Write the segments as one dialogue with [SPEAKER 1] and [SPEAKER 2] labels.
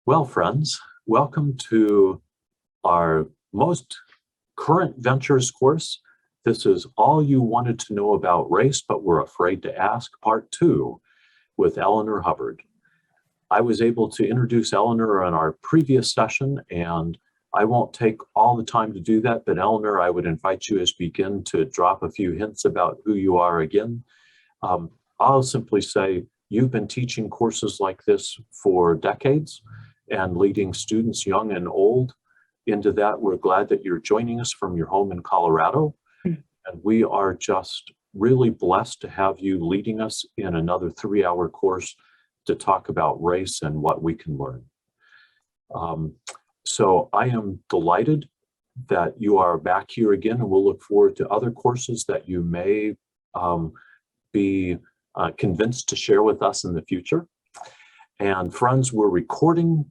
[SPEAKER 1] Well, friends, welcome to our most current ventures course. This is all you wanted to know about race, but were afraid to ask, part 2 with Eleanor Hubbard. I was able to introduce Eleanor in our previous session, and I won't take all the time to do that, but Eleanor, I would invite you as begin to drop a few hints about who you are again. I'll simply say you've been teaching courses like this for decades and leading students young and old into that. We're glad that you're joining us from your home in Colorado. And we are just really blessed to have you leading us in another 3-hour course to talk about race and what we can learn. So I am delighted that you are back here again, and we'll look forward to other courses that you may be convinced to share with us in the future. And friends, we're recording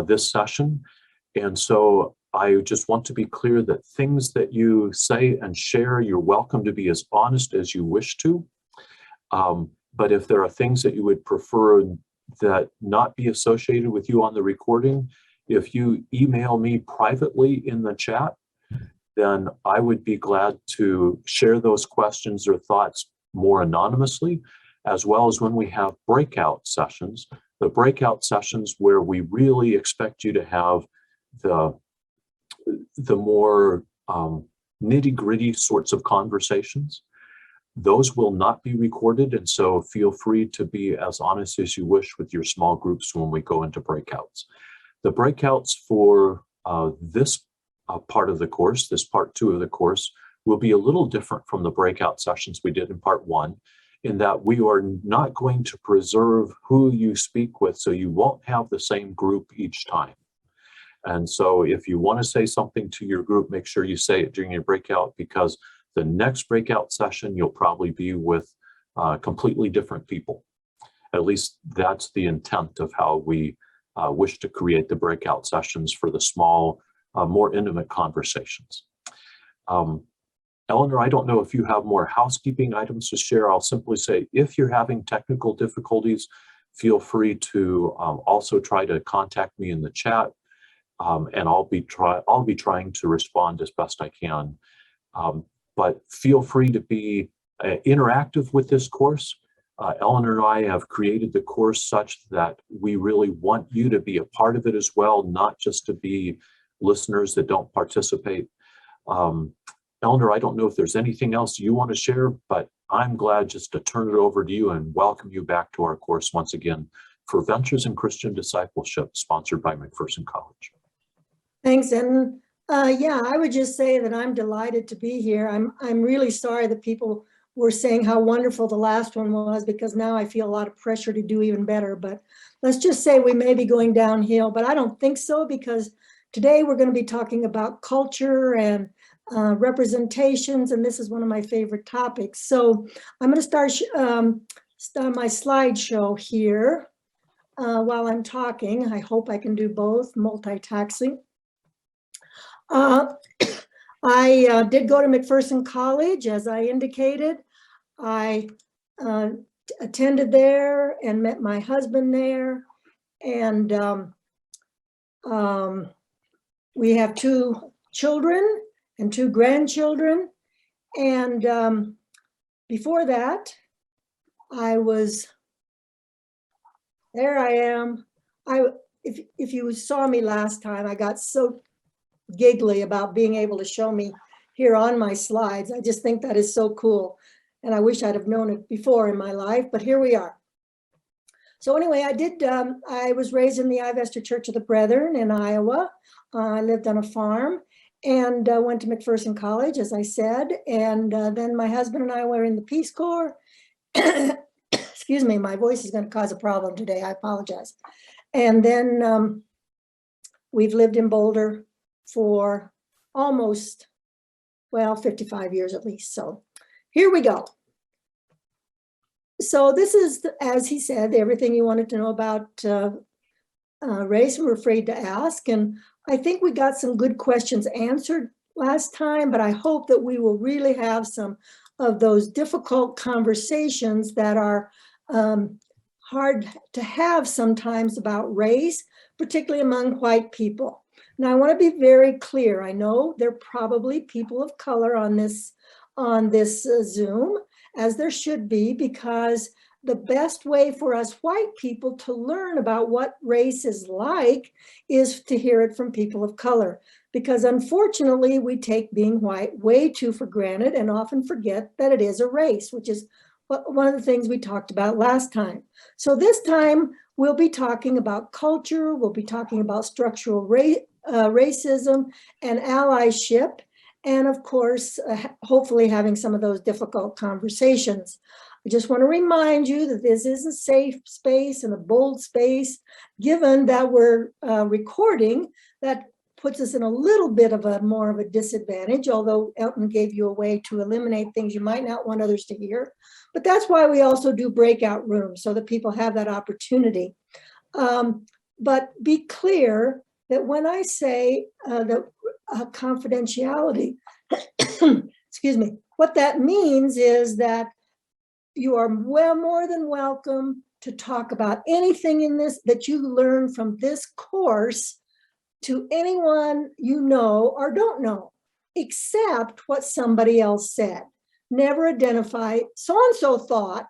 [SPEAKER 1] this session, and so I just want to be clear that things that you say and share, you're welcome to be as honest as you wish to. But if there are things that you would prefer that not be associated with you on the recording, if you email me privately in the chat, then I would be glad to share those questions or thoughts more anonymously, as well as when we have breakout sessions. The breakout sessions where we really expect you to have the more nitty-gritty sorts of conversations. Those will not be recorded, and so feel free to be as honest as you wish with your small groups when we go into breakouts. The breakouts for this part of the course, this part 2 of the course, will be a little different from the breakout sessions we did in part 1, in that we are not going to preserve who you speak with, so you won't have the same group each time. And so if you want to say something to your group, make sure you say it during your breakout, because the next breakout session, you'll probably be with completely different people. At least that's the intent of how we wish to create the breakout sessions for the small, more intimate conversations. Eleanor, I don't know if you have more housekeeping items to share. I'll simply say, if you're having technical difficulties, feel free to also try to contact me in the chat, and I'll be trying to respond as best I can. But feel free to be interactive with this course. Eleanor and I have created the course such that we really want you to be a part of it as well, not just to be listeners that don't participate. Eleanor, I don't know if there's anything else you want to share, but I'm glad just to turn it over to you and welcome you back to our course once again for Ventures in Christian Discipleship, sponsored by McPherson College.
[SPEAKER 2] Thanks, and yeah, I would just say that I'm delighted to be here. I'm really sorry that people were saying how wonderful the last one was, because now I feel a lot of pressure to do even better. But let's just say we may be going downhill, but I don't think so, because today we're going to be talking about culture and representations, and this is one of my favorite topics. So I'm going to start my slideshow here while I'm talking. I hope I can do both, multitasking. I did go to McPherson College, as I indicated. I attended there and met my husband there, and we have 2 children and 2 grandchildren. And before that, there I am. If you saw me last time, I got so giggly about being able to show me here on my slides. I just think that is so cool. And I wish I'd have known it before in my life, but here we are. So anyway, I was raised in the Ivester Church of the Brethren in Iowa. I lived on a farm and went to McPherson College, as I said. And then my husband and I were in the Peace Corps. Excuse me, my voice is going to cause a problem today. I apologize. And then we've lived in Boulder for almost, well, 55 years at least. So here we go. So this is, as he said, everything you wanted to know about race and were afraid to ask. And I think we got some good questions answered last time, but I hope that we will really have some of those difficult conversations that are hard to have sometimes about race, particularly among white people. Now, I want to be very clear. I know there are probably people of color on this Zoom, as there should be, because the best way for us white people to learn about what race is like is to hear it from people of color. Because unfortunately, we take being white way too for granted and often forget that it is a race, which is one of the things we talked about last time. So this time, we'll be talking about culture, we'll be talking about structural racism and allyship, and of course, hopefully having some of those difficult conversations. I just want to remind you that this is a safe space and a bold space, given that we're recording. That puts us in a little bit of a more of a disadvantage, although Elton gave you a way to eliminate things you might not want others to hear. But that's why we also do breakout rooms, so that people have that opportunity. But be clear that when I say that confidentiality, excuse me, what that means is that you are well more than welcome to talk about anything in this that you learn from this course to anyone you know or don't know, except what somebody else said. Never identify so-and-so thought,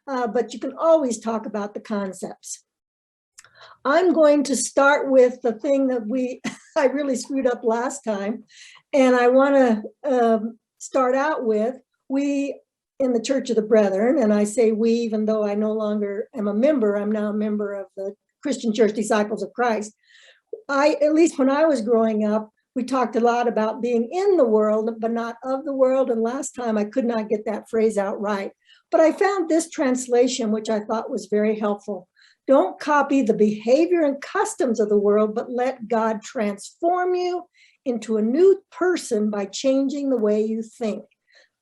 [SPEAKER 2] but you can always talk about the concepts. I'm going to start with the thing that I really screwed up last time, and I want to start out with, we in the Church of the Brethren, and I say we, even though I no longer am a member, I'm now a member of the Christian Church Disciples of Christ. At least when I was growing up, we talked a lot about being in the world, but not of the world. And last time I could not get that phrase out right. But I found this translation, which I thought was very helpful. Don't copy the behavior and customs of the world, but let God transform you into a new person by changing the way you think.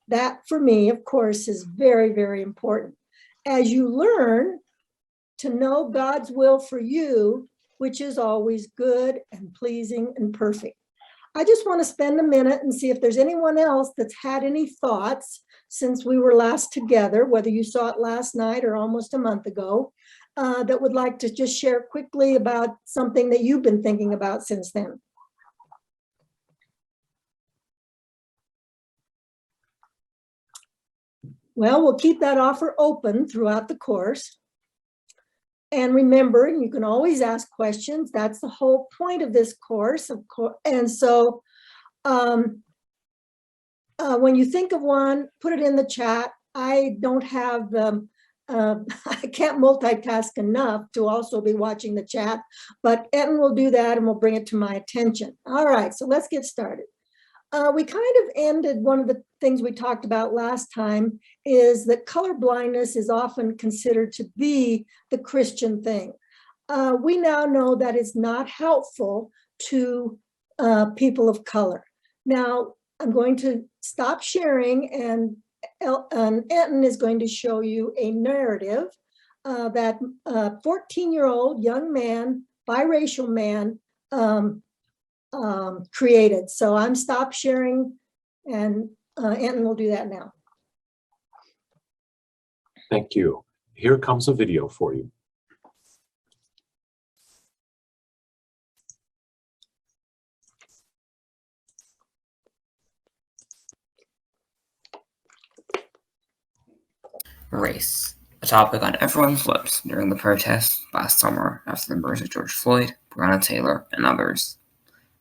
[SPEAKER 2] That, for me, of course, is very, very important. As you learn to know God's will for you, which is always good and pleasing and perfect. I just want to spend a minute and see if there's anyone else that's had any thoughts since we were last together, whether you saw it last night or almost a month ago, that would like to just share quickly about something that you've been thinking about since then. Well, we'll keep that offer open throughout the course. And remember, you can always ask questions. That's the whole point of this course, of course. And so when you think of one, put it in the chat. I don't have, I can't multitask enough to also be watching the chat, but Etten will do that and will bring it to my attention. All right, so let's get started. We kind of ended, one of the things we talked about last time is that color blindness is often considered to be the Christian thing. We now know that it's not helpful to people of color. Now, I'm going to stop sharing, and Etten is going to show you a narrative that a 14-year-old young man, biracial man, created. So I'm stop sharing, and Etten will do that now.
[SPEAKER 1] Thank you. Here comes a video for you.
[SPEAKER 3] Race, a topic on everyone's lips during the protests last summer after the murders of George Floyd, Breonna Taylor, and others.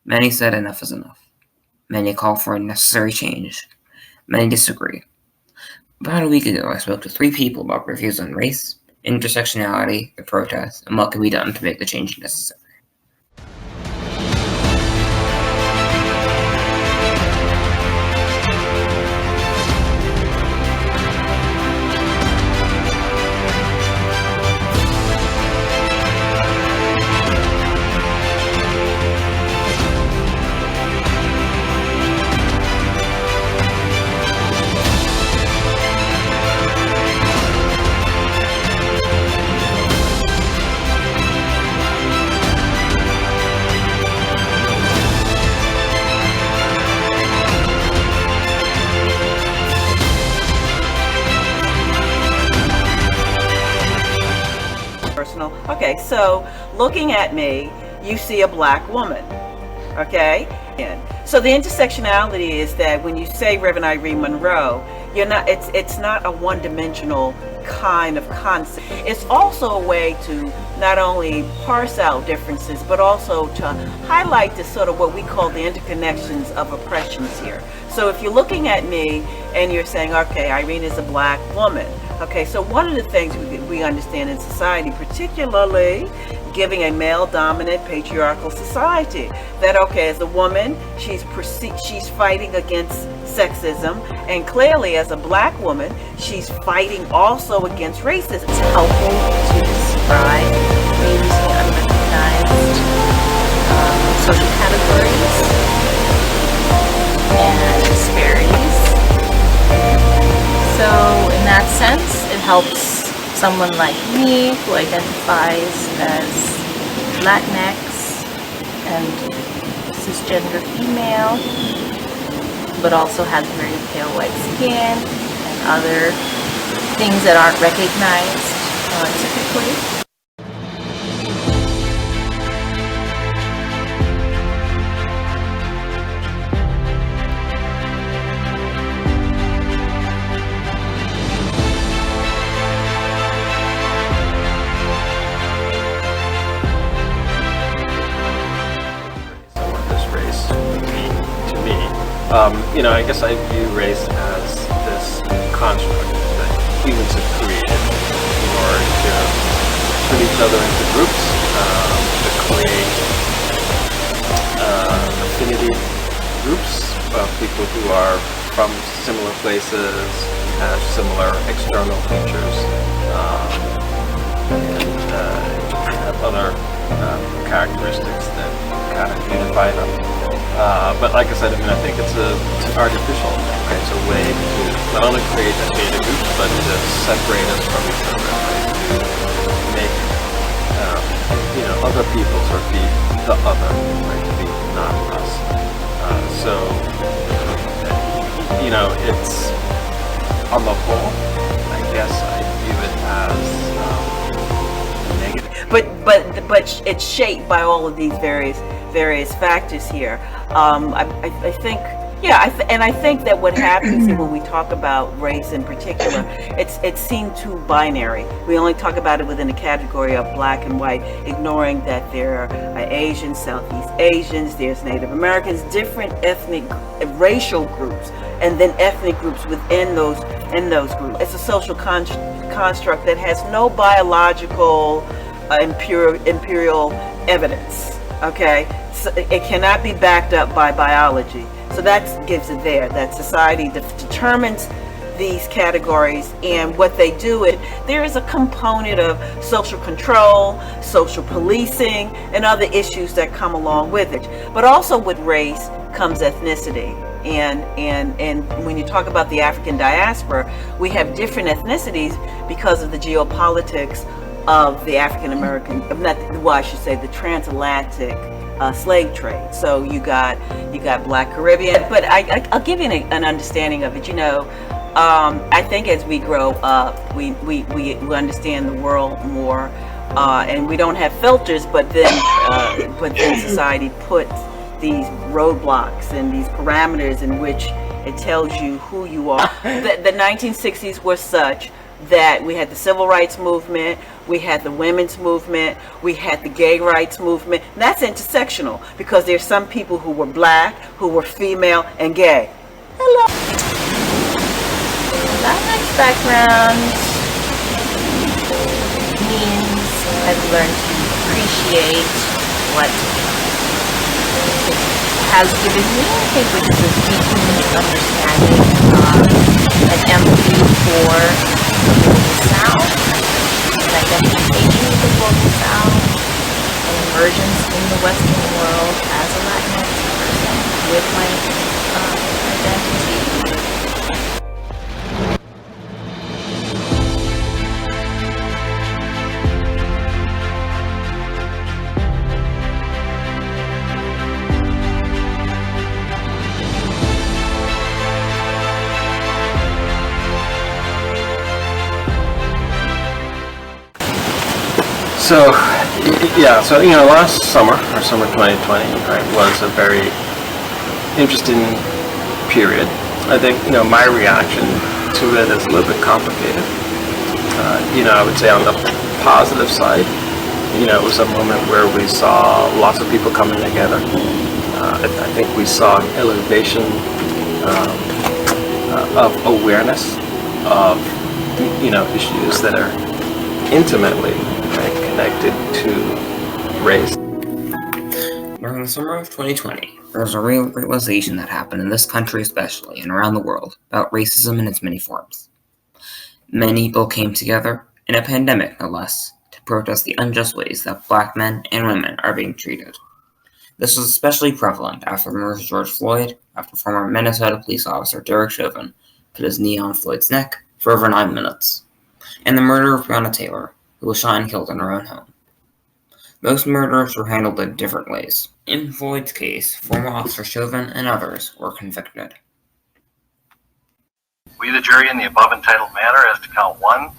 [SPEAKER 3] Many said enough is enough. Many called for a necessary change. Many disagree. About a week ago, I spoke to 3 people about their views on race, intersectionality, the protests, and what can be done to make the change necessary.
[SPEAKER 4] Okay, so looking at me, you see a black woman. Okay? And so the intersectionality is that when you say Reverend Irene Monroe, it's not a one-dimensional kind of concept. It's also a way to not only parse out differences, but also to highlight the sort of what we call the interconnections of oppressions here. So if you're looking at me and you're saying, okay, Irene is a black woman. Okay, so one of the things we understand in society, particularly giving a male-dominant patriarchal society, that okay, as a woman, she's fighting against sexism, and clearly as a black woman, she's fighting also against racism.
[SPEAKER 5] It's helpful to describe me using unrecognized social categories and disparities. So in that sense, it helps someone like me who identifies as Latinx and cisgender female, but also has very pale white skin and other things that aren't recognized typically.
[SPEAKER 6] I guess I view race as this construct that humans have created in order to put each other into groups, to create affinity groups of people who are from similar places, have similar external features, and have other characteristics that kind of unify them. But like I said, I think it's an artificial thing, right? It's a way to not only create a data group, but to separate us from each other, right? To make, other people sort of be the other, right? To be not us. It's, on the whole, I guess I view it as negative.
[SPEAKER 4] But it's shaped by all of these various factors here. I think that what happens when we talk about race in particular, it's seen too binary. We only talk about it within the category of black and white, ignoring that there are Asians, Southeast Asians, there's Native Americans, different ethnic, racial groups, and then ethnic groups within those groups. It's a social construct that has no biological imperial evidence. Okay, so it cannot be backed up by biology. So that gives it there, that society determines these categories, and what they do, there is a component of social control, social policing, and other issues that come along with it. But also with race comes ethnicity. And when you talk about the African diaspora, we have different ethnicities because of the geopolitics of the African American, I should say the transatlantic slave trade. So you got Black Caribbean, but I'll give you an understanding of it. I think as we grow up, we understand the world more, and we don't have filters. But then society puts these roadblocks and these parameters in which it tells you who you are. The 1960s were such that we had the civil rights movement, we had the women's movement, we had the gay rights movement. And that's intersectional because there's some people who were black, who were female, and gay. Hello.
[SPEAKER 5] Latinx background means I've learned to appreciate what it has given me, I think, which is a deepened understanding and empathy for the Global South, an identification with the Global South, an emergence in the Western world as a Latinx person with my identity.
[SPEAKER 6] So Yeah, so last summer, or summer 2020, right, was a very interesting period. I think my reaction to it is a little bit complicated. I would say on the positive side, it was a moment where we saw lots of people coming together. I think we saw an elevation of awareness of issues that are intimately connected to race.
[SPEAKER 3] During the summer of 2020, there was a real realization that happened in this country especially, and around the world, about racism in its many forms. Many people came together, in a pandemic no less, to protest the unjust ways that Black men and women are being treated. This was especially prevalent after the murder of George Floyd, after former Minnesota police officer Derek Chauvin put his knee on Floyd's neck for over 9 minutes, and the murder of Breonna Taylor, who was shot and killed in her own home. Most murders were handled in different ways. In Floyd's case, former Officer Chauvin and others were convicted.
[SPEAKER 7] We, the jury, in the above entitled matter as to count 1,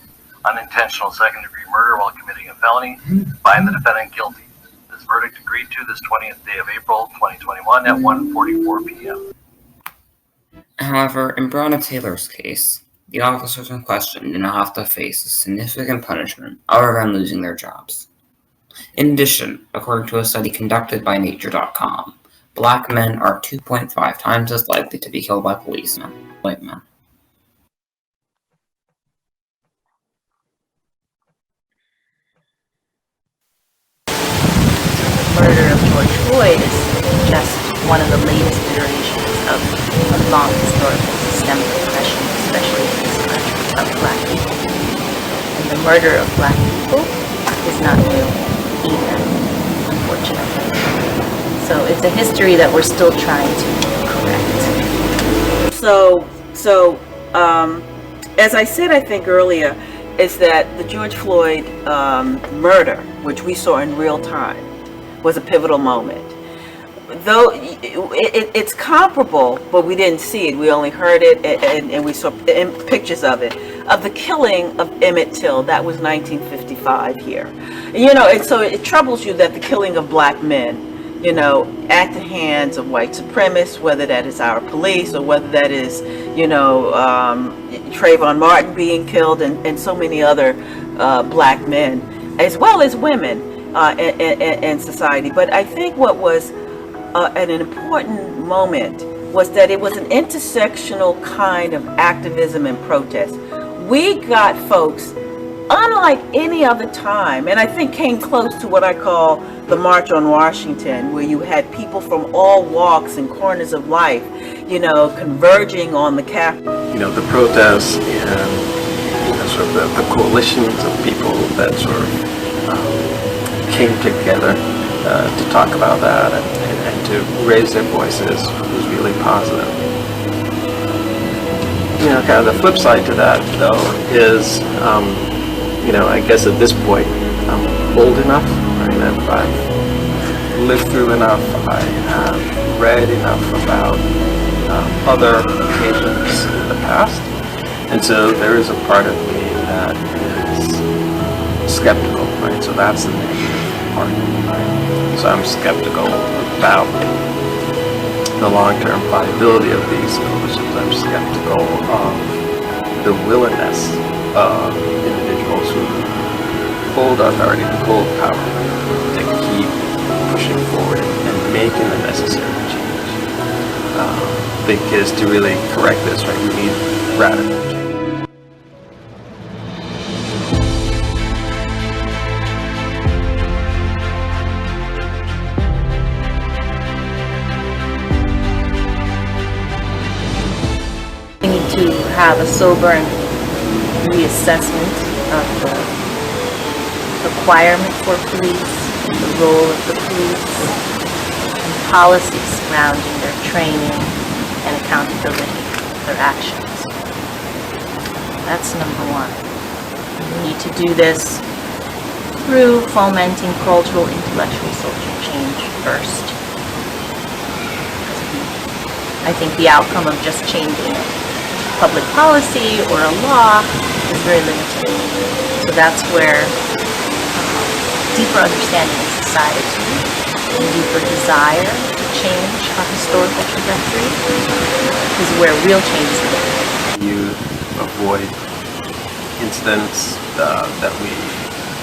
[SPEAKER 7] unintentional second-degree murder while committing a felony, find the defendant guilty. This verdict agreed to this 20th day of April, 2021 at 1:44 p.m.
[SPEAKER 3] However, in Breonna Taylor's case, the officers in question did not have to face a significant punishment other than losing their jobs. In addition, according to a study conducted by Nature.com, Black men are 2.5 times as likely to be killed by policemen than white men.
[SPEAKER 5] The murder of George Floyd is just one of the latest iterations of a long historical systemic oppression, especially in this country, of Black people. And the murder of Black people is not new either, unfortunately. So it's a history that we're still trying to correct.
[SPEAKER 4] So, as I said, I think earlier, is that the George Floyd murder, which we saw in real time, was a pivotal moment. Though it's comparable, but we didn't see it. We only heard it and we saw pictures of it, of the killing of Emmett Till. That was 1955 here. And so it troubles you that the killing of Black men, at the hands of white supremacists, whether that is our police or whether that is, Trayvon Martin being killed and so many other Black men, as well as women in society. But I think what was an important moment was that it was an intersectional kind of activism and protest. We got folks, unlike any other time, and I think came close to what I call the March on Washington, where you had people from all walks and corners of life, converging on the Capitol.
[SPEAKER 6] The protests and sort of the coalitions of people that sort of came together to talk about that and to raise their voices was really positive. Kind of the flip side to that, though, is, I guess at this point, I'm old enough, right? I've lived through enough. I have read enough about other occasions in the past. And so there is a part of me that is skeptical, right? So that's the negative part, right? So I'm skeptical about the long-term viability of these coalitions. I'm skeptical of the willingness of individuals who hold authority, who hold power, to keep pushing forward and making the necessary change. Because to really correct this, right, we need radical change.
[SPEAKER 5] We need to have a sober reassessment of the requirement for police, the role of the police, and policies surrounding their training and accountability for their actions. That's number one. We need to do this through fomenting cultural, intellectual, social change first. I think the outcome of just changing public policy or a law is very limited. So that's where deeper understanding of society, a deeper desire to change our historical trajectory, is where real change is made.
[SPEAKER 6] You avoid incidents that we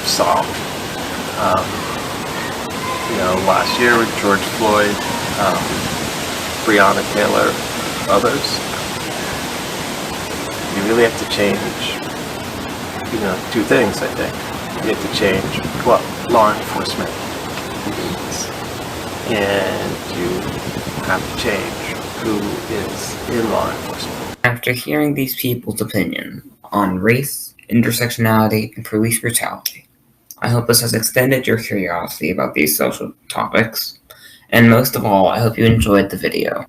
[SPEAKER 6] saw, last year with George Floyd, Breonna Taylor, others. You really have to change, two things, I think. You have to change what law enforcement means, and you have to change who is in law enforcement.
[SPEAKER 3] After hearing these people's opinion on race, intersectionality, and police brutality, I hope this has extended your curiosity about these social topics, and most of all, I hope you enjoyed the video.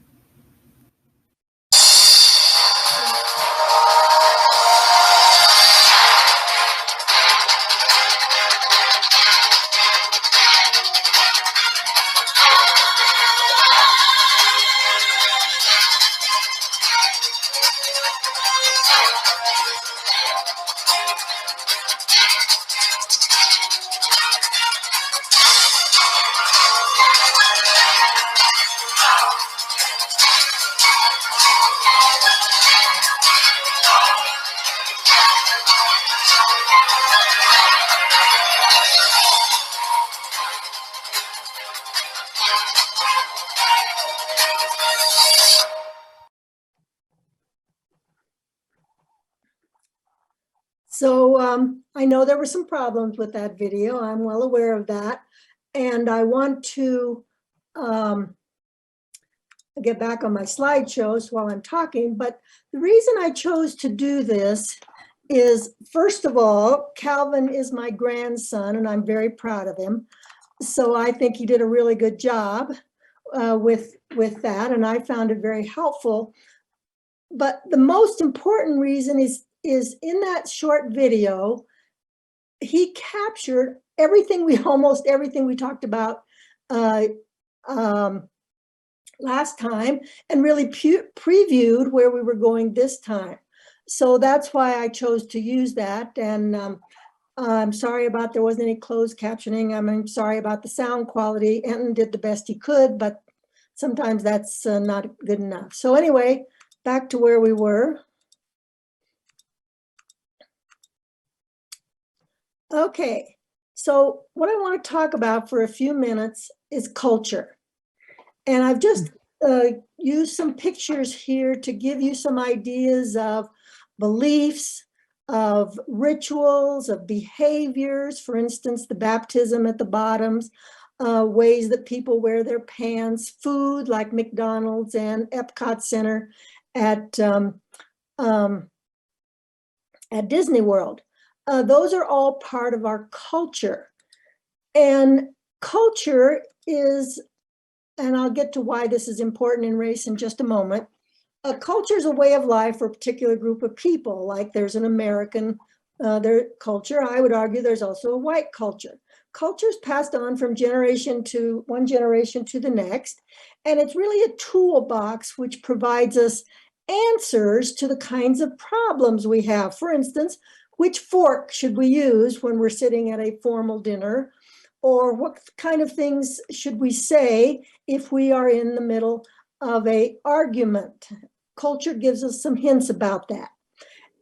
[SPEAKER 2] So I know there were some problems with that video. I'm well aware of that. And I want to get back on my slideshows while I'm talking. But the reason I chose to do this is, first of all, Calvin is my grandson, and I'm very proud of him. So I think he did a really good job with that, and I found it very helpful. But the most important reason is in that short video, he captured almost everything we talked about last time, and really previewed where we were going this time. So that's why I chose to use that. And I'm sorry about there wasn't any closed captioning. I'm sorry about the sound quality. Anton did the best he could, but sometimes that's not good enough. So anyway, back to where we were. Okay, so what I want to talk about for a few minutes is culture. And I've just used some pictures here to give you some ideas of beliefs, of rituals, of behaviors. For instance, the baptism at the bottoms, ways that people wear their pants, food like McDonald's and Epcot Center at Disney World. Those are all part of our culture. And culture is, and I'll get to why this is important in race in just a moment. Culture is a way of life for a particular group of people. Like there's an American their culture. I would argue there's also a white culture. Culture is passed on from one generation to the next. And it's really a toolbox which provides us answers to the kinds of problems we have. For instance, which fork should we use when we're sitting at a formal dinner? Or what kind of things should we say if we are in the middle of an argument? Culture gives us some hints about that.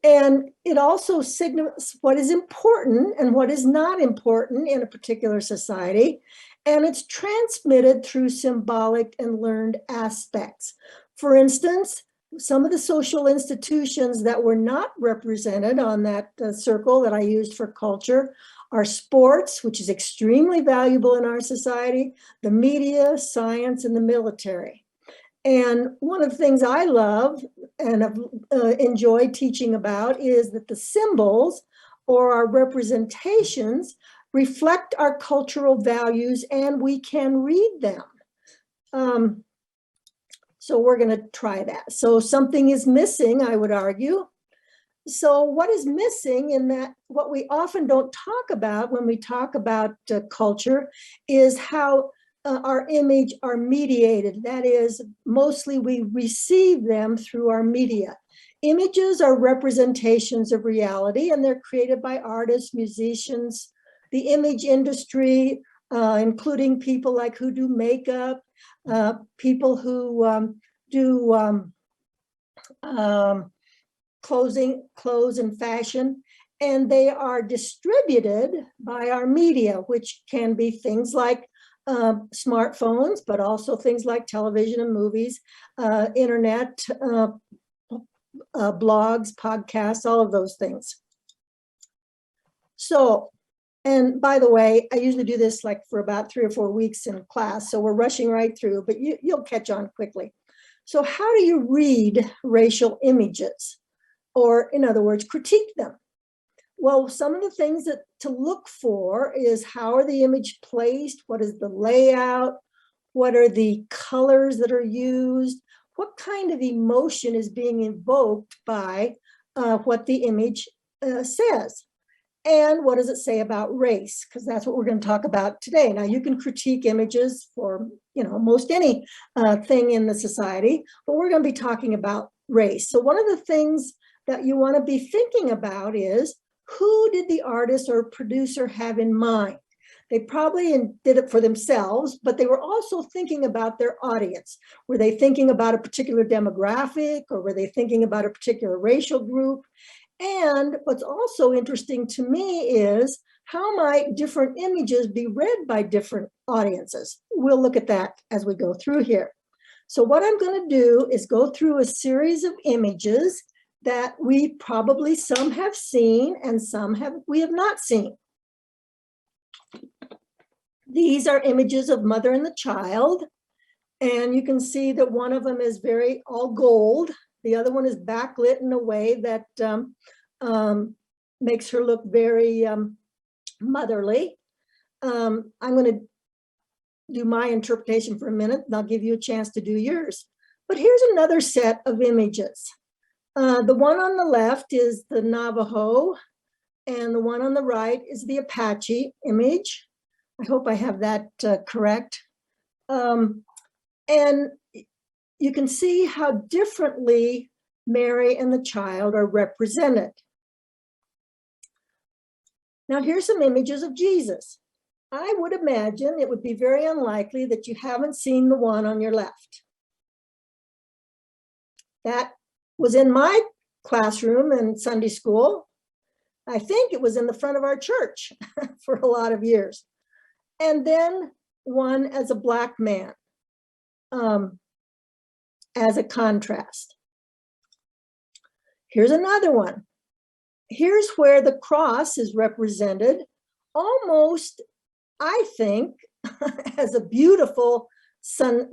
[SPEAKER 2] And it also signals what is important and what is not important in a particular society. And it's transmitted through symbolic and learned aspects. For instance, some of the social institutions that were not represented on that circle that I used for culture are sports, which is extremely valuable in our society, the media, science, and the military. And one of the things I love and have enjoyed teaching about is that the symbols or our representations reflect our cultural values, and we can read them. So we're going to try that. So something is missing, I would argue. So what is missing in that, what we often don't talk about when we talk about culture, is how our image are mediated. That is, mostly we receive them through our media. Images are representations of reality, and they're created by artists, musicians, the image industry, including people like who do makeup, people who do clothes and fashion, and they are distributed by our media, which can be things like smartphones, but also things like television and movies, internet, blogs, podcasts, all of those things. So, and by the way, I usually do this like for about 3 or 4 weeks in class, so we're rushing right through, but you'll catch on quickly. So how do you read racial images? Or in other words, critique them? Well, some of the things that to look for is how are the image placed? What is the layout? What are the colors that are used? What kind of emotion is being invoked by what the image says? And what does it say about race? Because that's what we're going to talk about today. Now, you can critique images for, most any thing in the society, but we're going to be talking about race. So one of the things that you want to be thinking about is, who did the artist or producer have in mind? They probably did it for themselves, but they were also thinking about their audience. Were they thinking about a particular demographic, or were they thinking about a particular racial group? And what's also interesting to me is, how might different images be read by different audiences? We'll look at that as we go through here. So what I'm going to do is go through a series of images that we probably some have seen and some we have not seen. These are images of mother and the child, and you can see that one of them is very all gold. The other one is backlit in a way that makes her look very motherly. I'm going to do my interpretation for a minute, and I'll give you a chance to do yours. But here's another set of images. The one on the left is the Navajo, and the one on the right is the Apache image. I hope I have that correct. And you can see how differently Mary and the child are represented. Now, here's some images of Jesus. I would imagine it would be very unlikely that you haven't seen the one on your left. That was in my classroom in Sunday school. I think it was in the front of our church for a lot of years. And then one as a Black man, as a contrast. Here's another one. Here's where the cross is represented almost, I think, as a beautiful sun,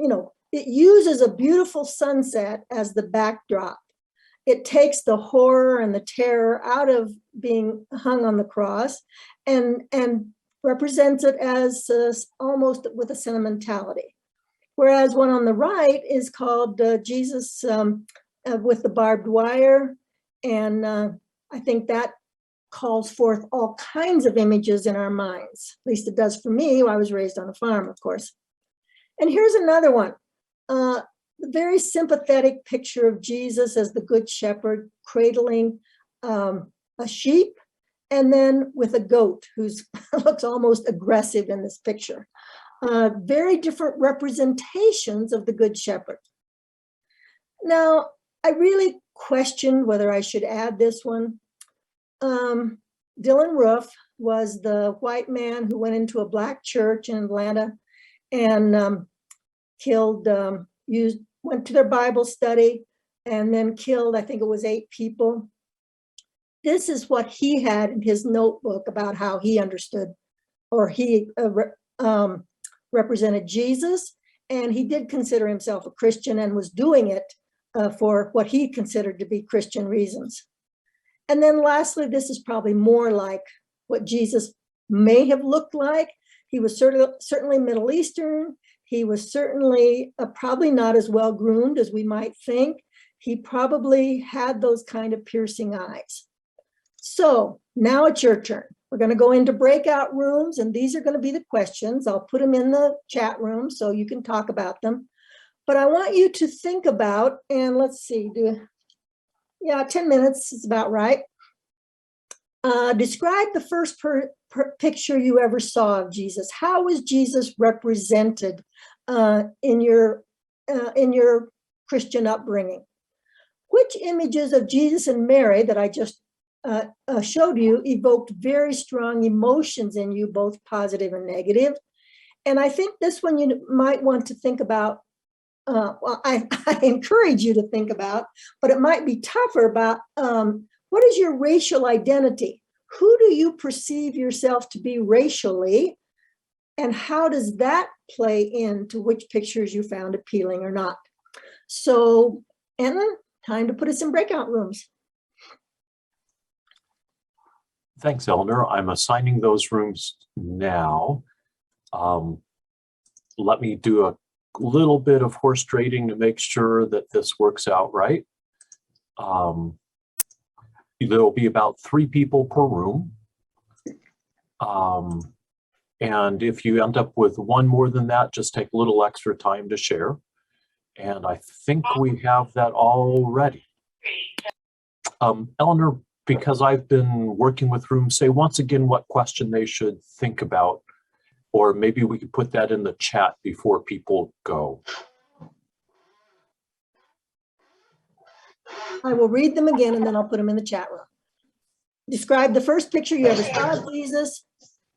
[SPEAKER 2] it uses a beautiful sunset as the backdrop. It takes the horror and the terror out of being hung on the cross and represents it as almost with a sentimentality. Whereas one on the right is called Jesus with the barbed wire. And I think that calls forth all kinds of images in our minds. At least it does for me. I was raised on a farm, of course. And here's another one. A very sympathetic picture of Jesus as the good shepherd cradling a sheep, and then with a goat who looks almost aggressive in this picture. Very different representations of the good shepherd. Now, I really questioned whether I should add this one. Dylan Roof was the white man who went into a Black church in Atlanta and killed, went to their Bible study and then killed, I think it was 8 people. This is what he had in his notebook about how he understood, or he represented Jesus, and he did consider himself a Christian and was doing it for what he considered to be Christian reasons. And then lastly, this is probably more like what Jesus may have looked like. He was certainly Middle Eastern. He was certainly probably not as well groomed as we might think. He probably had those kind of piercing eyes. So now it's your turn. We're going to go into breakout rooms, and these are going to be the questions. I'll put them in the chat room so you can talk about them. But I want you to think about, and let's see, 10 minutes is about right. Describe the first picture you ever saw of Jesus. How was Jesus represented in your Christian upbringing? Which images of Jesus and Mary that I just showed you evoked very strong emotions in you, both positive and negative? And I think this one you might want to think about. Well, I encourage you to think about, but it might be tougher about what is your racial identity? Who do you perceive yourself to be racially? And how does that play into which pictures you found appealing or not? So, Anna, time to put us in breakout rooms.
[SPEAKER 1] Thanks, Eleanor. I'm assigning those rooms now. Let me do a little bit of horse trading to make sure that this works out right. There'll be about 3 people per room. And if you end up with one more than that, just take a little extra time to share. And I think we have that all ready. Eleanor, because I've been working with rooms, say once again what question they should think about, or maybe we could put that in the chat before people go.
[SPEAKER 2] I will read them again and then I'll put them in the chat room. Describe the first picture you ever saw of Jesus.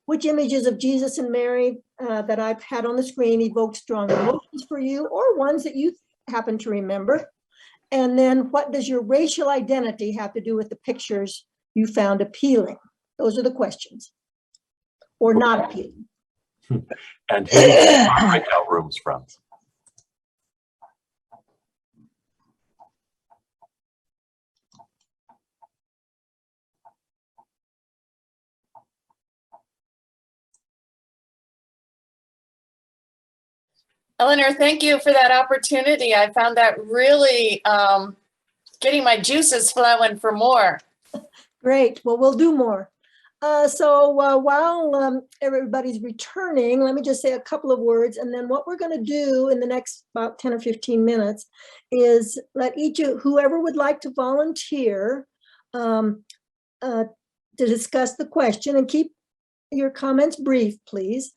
[SPEAKER 2] Which images of Jesus and Mary that I've had on the screen evoked strong emotions for you, or ones that you happen to remember? And then what does your racial identity have to do with the pictures you found appealing? Those are the questions. Or not appealing.
[SPEAKER 1] And here's our breakout rooms, friends.
[SPEAKER 8] Eleanor, thank you for that opportunity. I found that really getting my juices flowing for more.
[SPEAKER 2] Great. Well, we'll do more. So while everybody's returning, let me just say a couple of words. And then what we're going to do in the next about 10 or 15 minutes is let whoever would like to volunteer to discuss the question, and keep your comments brief, please.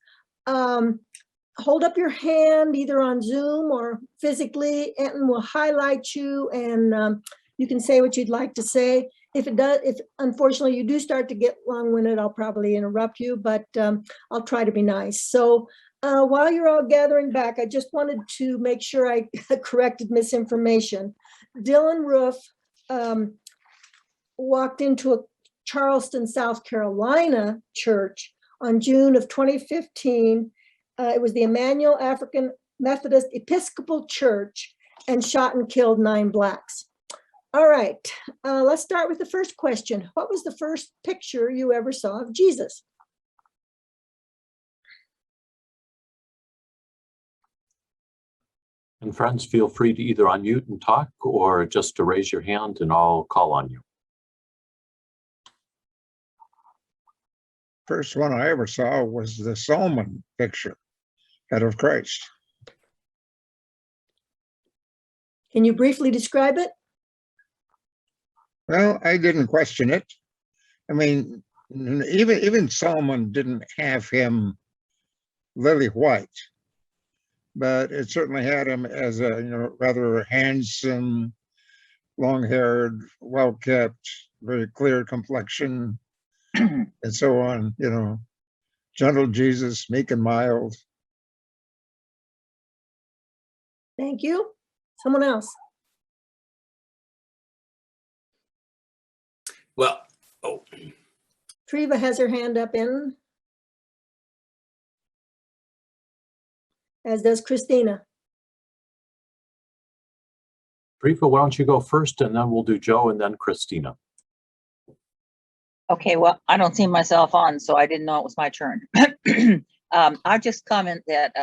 [SPEAKER 2] Hold up your hand either on Zoom or physically. Anton will highlight you and you can say what you'd like to say. If unfortunately you do start to get long-winded, I'll probably interrupt you, but I'll try to be nice. So while you're all gathering back, I just wanted to make sure I corrected misinformation. Dylan Roof walked into a Charleston, South Carolina church on June of 2015. It was the Emmanuel African Methodist Episcopal Church, and shot and killed 9 Blacks. All right, let's start with the first question. What was the first picture you ever saw of Jesus?
[SPEAKER 1] And friends, feel free to either unmute and talk or just to raise your hand and I'll call on you.
[SPEAKER 9] First one I ever saw was the Solomon picture, head of Christ.
[SPEAKER 2] Can you briefly describe it?
[SPEAKER 9] Well, I didn't question it. I mean, even Solomon didn't have him lily white, but it certainly had him as a rather handsome, long-haired, well-kept, very clear complexion, and so on. Gentle Jesus, meek and mild.
[SPEAKER 2] Thank you. Someone else.
[SPEAKER 10] Well,
[SPEAKER 2] Treva has her hand up in, as does Christina.
[SPEAKER 1] Brifa, why don't you go first and then we'll do Joe and then Christina.
[SPEAKER 11] Okay, well, I don't see myself on, so I didn't know it was my turn. I'll just comment that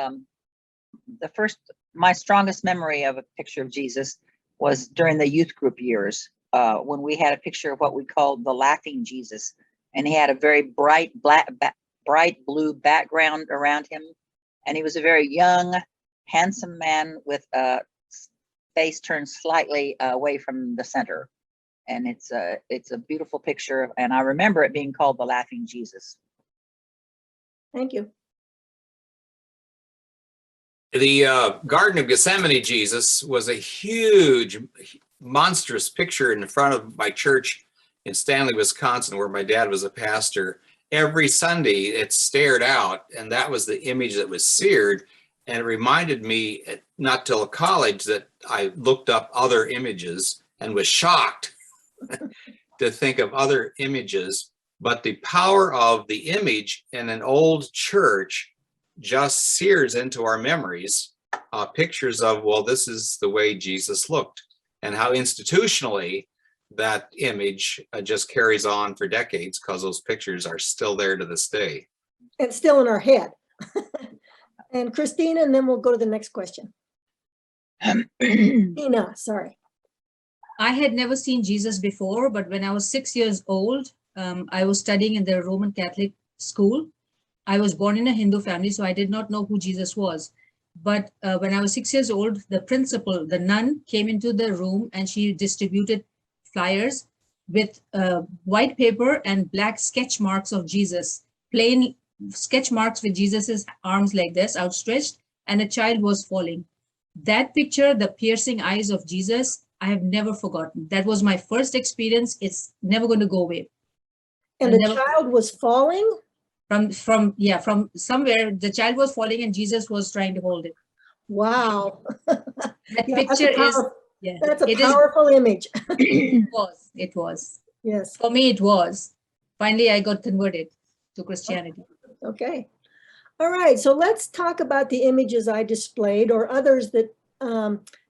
[SPEAKER 11] my strongest memory of a picture of Jesus was during the youth group years, when we had a picture of what we called the laughing Jesus, and he had a very bright blue background around him, and he was a very young, handsome man with a face turned slightly away from the center, And it's a beautiful picture. And I remember it being called the Laughing Jesus.
[SPEAKER 2] Thank you.
[SPEAKER 10] The Garden of Gethsemane Jesus was a huge, monstrous picture in front of my church in Stanley, Wisconsin, where my dad was a pastor. Every Sunday it stared out, and that was the image that was seared. And it reminded me, not till college, that I looked up other images and was shocked to think of other images. But the power of the image in an old church just sears into our memories, pictures of, well, this is the way Jesus looked, and how institutionally that image just carries on for decades, because those pictures are still there to this day.
[SPEAKER 2] And still in our head. And Christina, and then we'll go to the next question. Tina, sorry.
[SPEAKER 12] I had never seen Jesus before, but when I was 6 years old, I was studying in the Roman Catholic school. I was born in a Hindu family, so I did not know who Jesus was. But when I was 6 years old, the principal, the nun, came into the room and she distributed flyers with white paper and black sketch marks of Jesus, plain sketch marks with Jesus's arms like this, outstretched, and a child was falling. That picture, the piercing eyes of Jesus, I have never forgotten. That was my first experience. It's never going to go away.
[SPEAKER 2] And the child was falling?
[SPEAKER 12] From somewhere, the child was falling and Jesus was trying to hold it.
[SPEAKER 2] Wow.
[SPEAKER 12] That picture
[SPEAKER 2] that's a powerful image.
[SPEAKER 12] It was.
[SPEAKER 2] Yes.
[SPEAKER 12] For me, it was. Finally, I got converted to Christianity.
[SPEAKER 2] Okay. All right. So let's talk about the images I displayed, or others that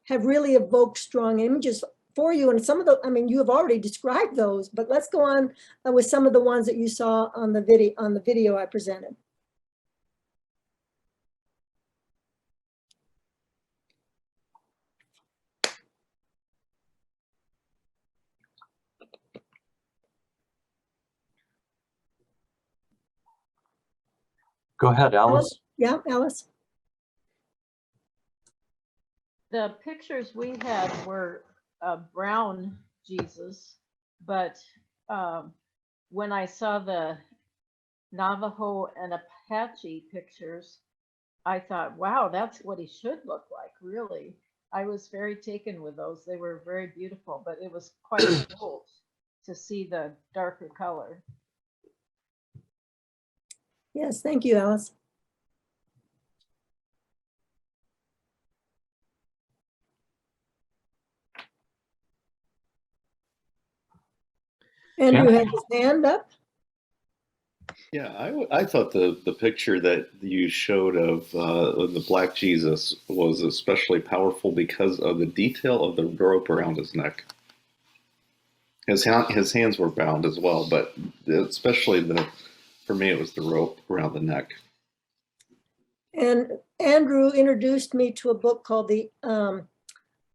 [SPEAKER 2] have really evoked strong images for you. And some of the, I mean, you have already described those, but let's go on with some of the ones that you saw on the video I presented.
[SPEAKER 1] Go ahead, Alice.
[SPEAKER 2] Yeah, Alice.
[SPEAKER 13] The pictures we had were brown Jesus, but when I saw the Navajo and Apache pictures, I thought, wow, that's what he should look like, really. I was very taken with those. They were very beautiful, but it was quite cool to see the darker color.
[SPEAKER 2] Yes, thank you, Alice. Andrew had his hand up.
[SPEAKER 14] Yeah, I thought the picture that you showed of the Black Jesus was especially powerful because of the detail of the rope around his neck. His hands were bound as well, but especially for me, it was the rope around the neck.
[SPEAKER 2] And Andrew introduced me to a book called The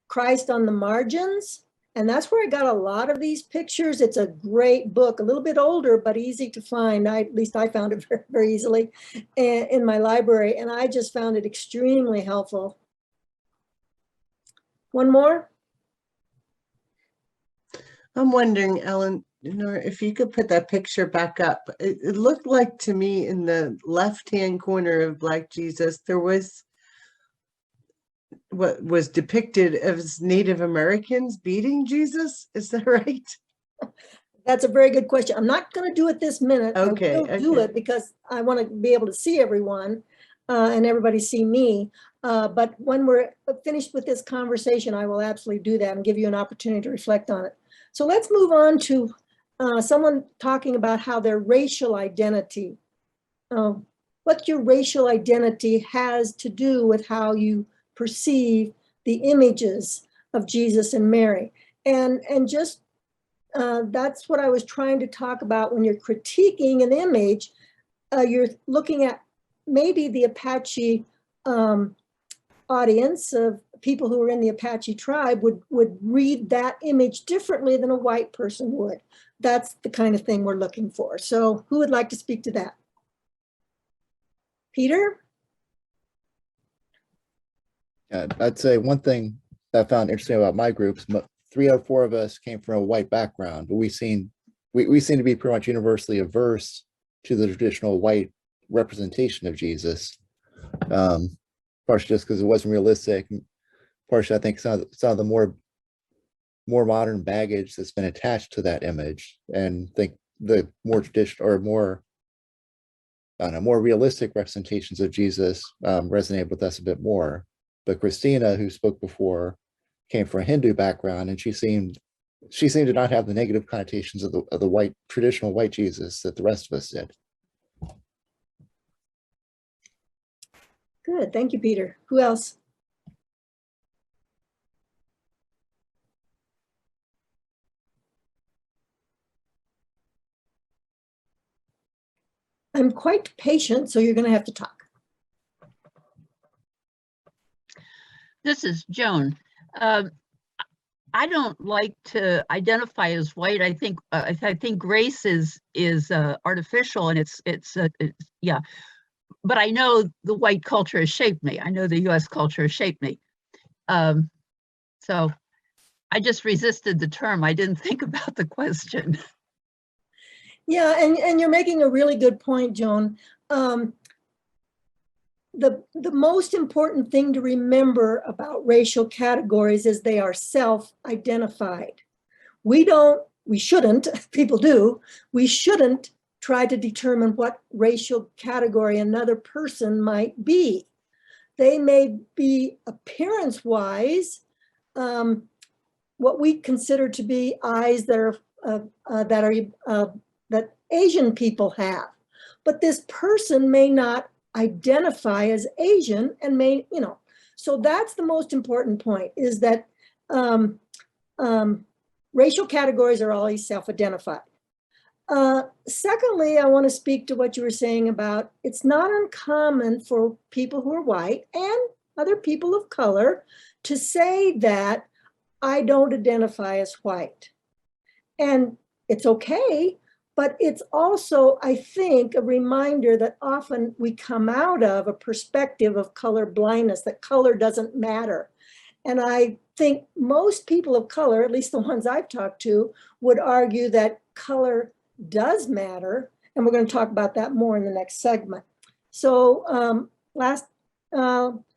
[SPEAKER 2] Christ on the Margins. And that's where I got a lot of these pictures. It's a great book, a little bit older, but easy to find. At least I found it very, very easily in my library. And I just found it extremely helpful. One more?
[SPEAKER 15] I'm wondering, Eleanor, if you could put that picture back up. It looked like to me in the left-hand corner of Black Jesus, there was what was depicted as Native Americans beating Jesus. Is that right?
[SPEAKER 2] That's a very good question. I'm not going to do it this minute.
[SPEAKER 15] Okay.
[SPEAKER 2] I will do it because I want to be able to see everyone and everybody see me. But when we're finished with this conversation, I will absolutely do that and give you an opportunity to reflect on it. So let's move on to someone talking about how their racial identity, what your racial identity has to do with how you perceive the images of Jesus and Mary. And just that's what I was trying to talk about. When you're critiquing an image, you're looking at maybe the Apache audience of people who are in the Apache tribe would read that image differently than a white person would. That's the kind of thing we're looking for. So who would like to speak to that? Peter?
[SPEAKER 16] Yeah, I'd say one thing that I found interesting about my groups, 3 out of 4 of us came from a white background, but we seem to be pretty much universally averse to the traditional white representation of Jesus. Partially just because it wasn't realistic. Partially, I think some of the more modern baggage that's been attached to that image, and think the more traditional or more, I don't know, more realistic representations of Jesus resonate with us a bit more. But Christina, who spoke before, came from a Hindu background, and she seemed to not have the negative connotations of the white, traditional white Jesus that the rest of us did.
[SPEAKER 2] Good, thank you, Peter. Who else? I'm quite patient, so you're going to have to talk.
[SPEAKER 17] This is Joan. I don't like to identify as white. I think race is artificial, and it's yeah. But I know the white culture has shaped me. I know the U.S. culture has shaped me. So I just resisted the term. I didn't think about the question.
[SPEAKER 2] Yeah, and you're making a really good point, Joan. The most important thing to remember about racial categories is they are self-identified. We shouldn't, people do, we shouldn't try to determine what racial category another person might be. They may be appearance-wise what we consider to be eyes that Asian people have, but this person may not identify as Asian and may, so that's the most important point, is that racial categories are always self-identified. Secondly, I want to speak to what you were saying about it's not uncommon for people who are white and other people of color to say that I don't identify as white. And it's okay, but it's also, I think, a reminder that often we come out of a perspective of color blindness, that color doesn't matter. And I think most people of color, at least the ones I've talked to, would argue that color does matter. And we're going to talk about that more in the next segment. So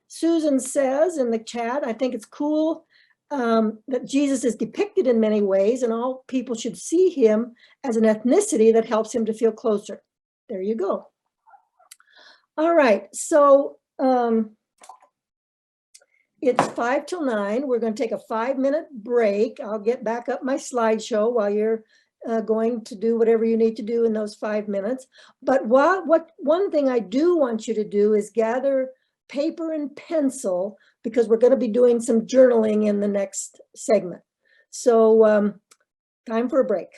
[SPEAKER 2] Susan says in the chat, I think it's cool that Jesus is depicted in many ways, and all people should see him as an ethnicity that helps him to feel closer. There you go. All right, so it's 5 till 9. We're going to take a 5-minute break. I'll get back up my slideshow while you're going to do whatever you need to do in those 5 minutes. But one thing I do want you to do is gather paper and pencil, because we're going to be doing some journaling in the next segment. So time for a break.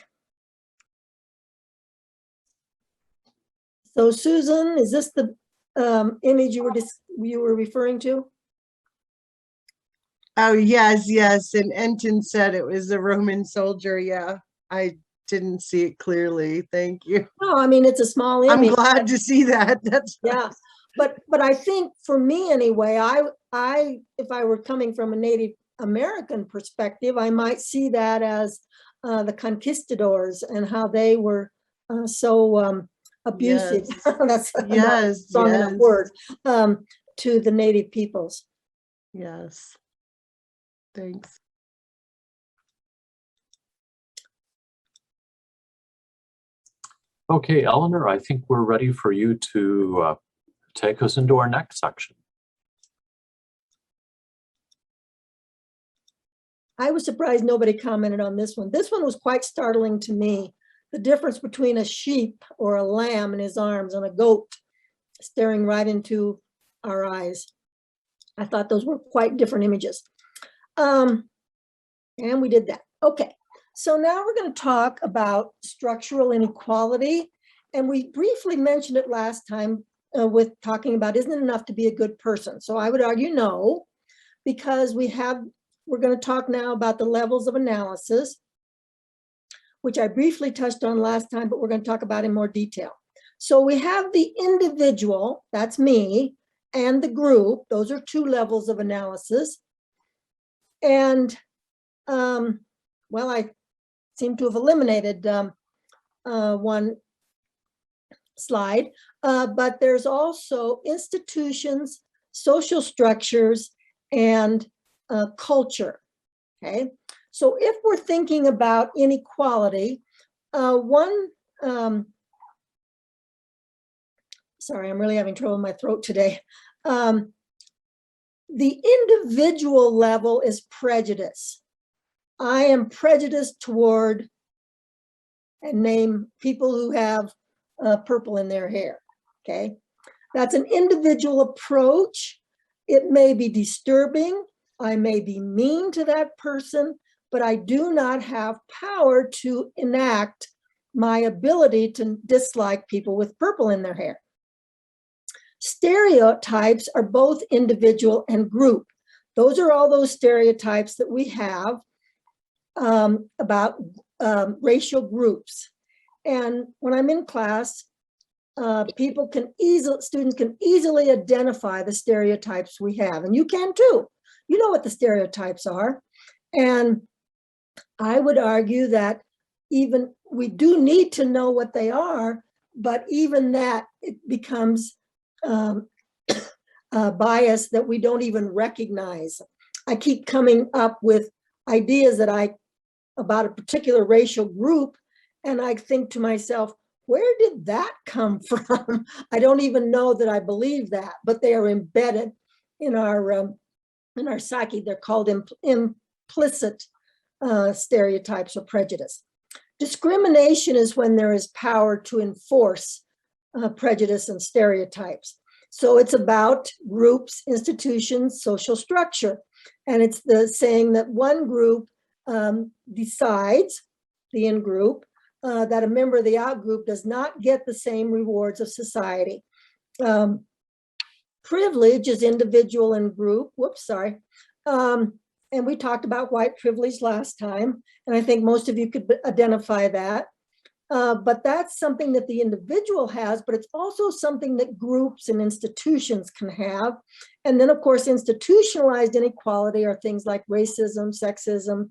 [SPEAKER 2] So Susan, is this the image you were referring to?
[SPEAKER 15] Oh, yes. And Enton said it was a Roman soldier. Yeah, I didn't see it clearly. Thank you.
[SPEAKER 2] No, I mean, it's a small image.
[SPEAKER 15] I'm glad to see that. That's
[SPEAKER 2] yeah. But I think for me anyway, if I were coming from a Native American perspective, I might see that as the conquistadors and how they were so abusive.
[SPEAKER 15] Yes.
[SPEAKER 2] That's
[SPEAKER 15] yes,
[SPEAKER 2] a strong enough word to the Native peoples.
[SPEAKER 15] Yes. Thanks.
[SPEAKER 1] Okay, Eleanor, I think we're ready for you to take us into our next section.
[SPEAKER 2] I was surprised nobody commented on this one. This one was quite startling to me. The difference between a sheep or a lamb in his arms and a goat staring right into our eyes. I thought those were quite different images. And we did that. Okay, so now we're going to talk about structural inequality. And we briefly mentioned it last time with talking about, isn't it enough to be a good person? So I would argue no, because we're going to talk now about the levels of analysis, which I briefly touched on last time, but we're going to talk about in more detail. So we have the individual, that's me, and the group. Those are 2 levels of analysis. And well, I seem to have eliminated one slide, but there's also institutions, social structures, and culture. Okay, so if we're thinking about inequality, sorry, I'm really having trouble with my throat today. The individual level is prejudice. I am prejudiced toward, and name people who have purple in their hair, okay? That's an individual approach. It may be disturbing. I may be mean to that person, but I do not have power to enact my ability to dislike people with purple in their hair. Stereotypes are both individual and group. Those are all those stereotypes that we have about racial groups. And when I'm in class, students can easily identify the stereotypes we have, and you can too. You know what the stereotypes are. And I would argue that even we do need to know what they are, but even that it becomes a bias that we don't even recognize. I keep coming up with ideas about a particular racial group, and I think to myself, where did that come from? I don't even know that I believe that, but they are embedded in our psyche. They're called implicit stereotypes or prejudice. Discrimination is when there is power to enforce prejudice and stereotypes. So it's about groups, institutions, social structure. And it's the saying that one group decides, the in-group, that a member of the out-group does not get the same rewards of society. Privilege is individual and group. And we talked about white privilege last time, and I think most of you could identify that. But that's something that the individual has, but it's also something that groups and institutions can have. And then, of course, institutionalized inequality are things like racism, sexism,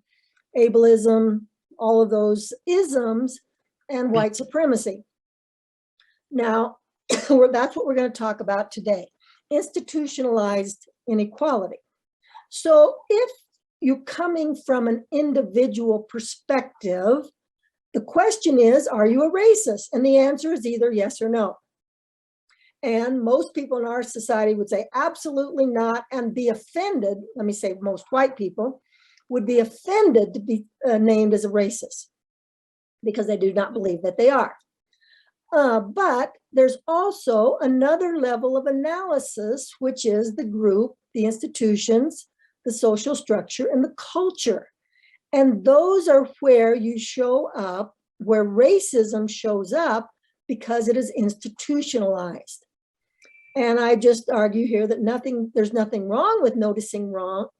[SPEAKER 2] ableism, all of those isms, and white supremacy. Now, that's what we're going to talk about today, institutionalized inequality. So if you're coming from an individual perspective, the question is, are you a racist? And the answer is either yes or no. And most people in our society would say absolutely not and be offended. Let me say most white people would be offended to be named as a racist because they do not believe that they are. But there's also another level of analysis, which is the group, the institutions, the social structure, and the culture. And those are where you show up, where racism shows up because it is institutionalized. And I just argue here that there's nothing wrong with noticing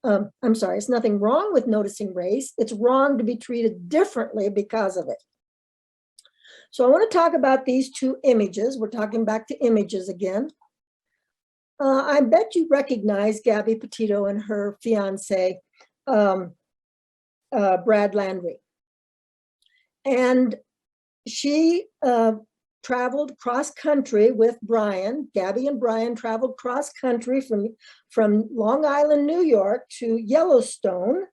[SPEAKER 2] it's nothing wrong with noticing race. It's wrong to be treated differently because of it. So I want to talk about these two images. We're talking back to images again. I bet you recognize Gabby Petito and her fiance, Brad Landry. And she traveled cross country with Brian. Gabby and Brian traveled cross country from Long Island, New York to Yellowstone.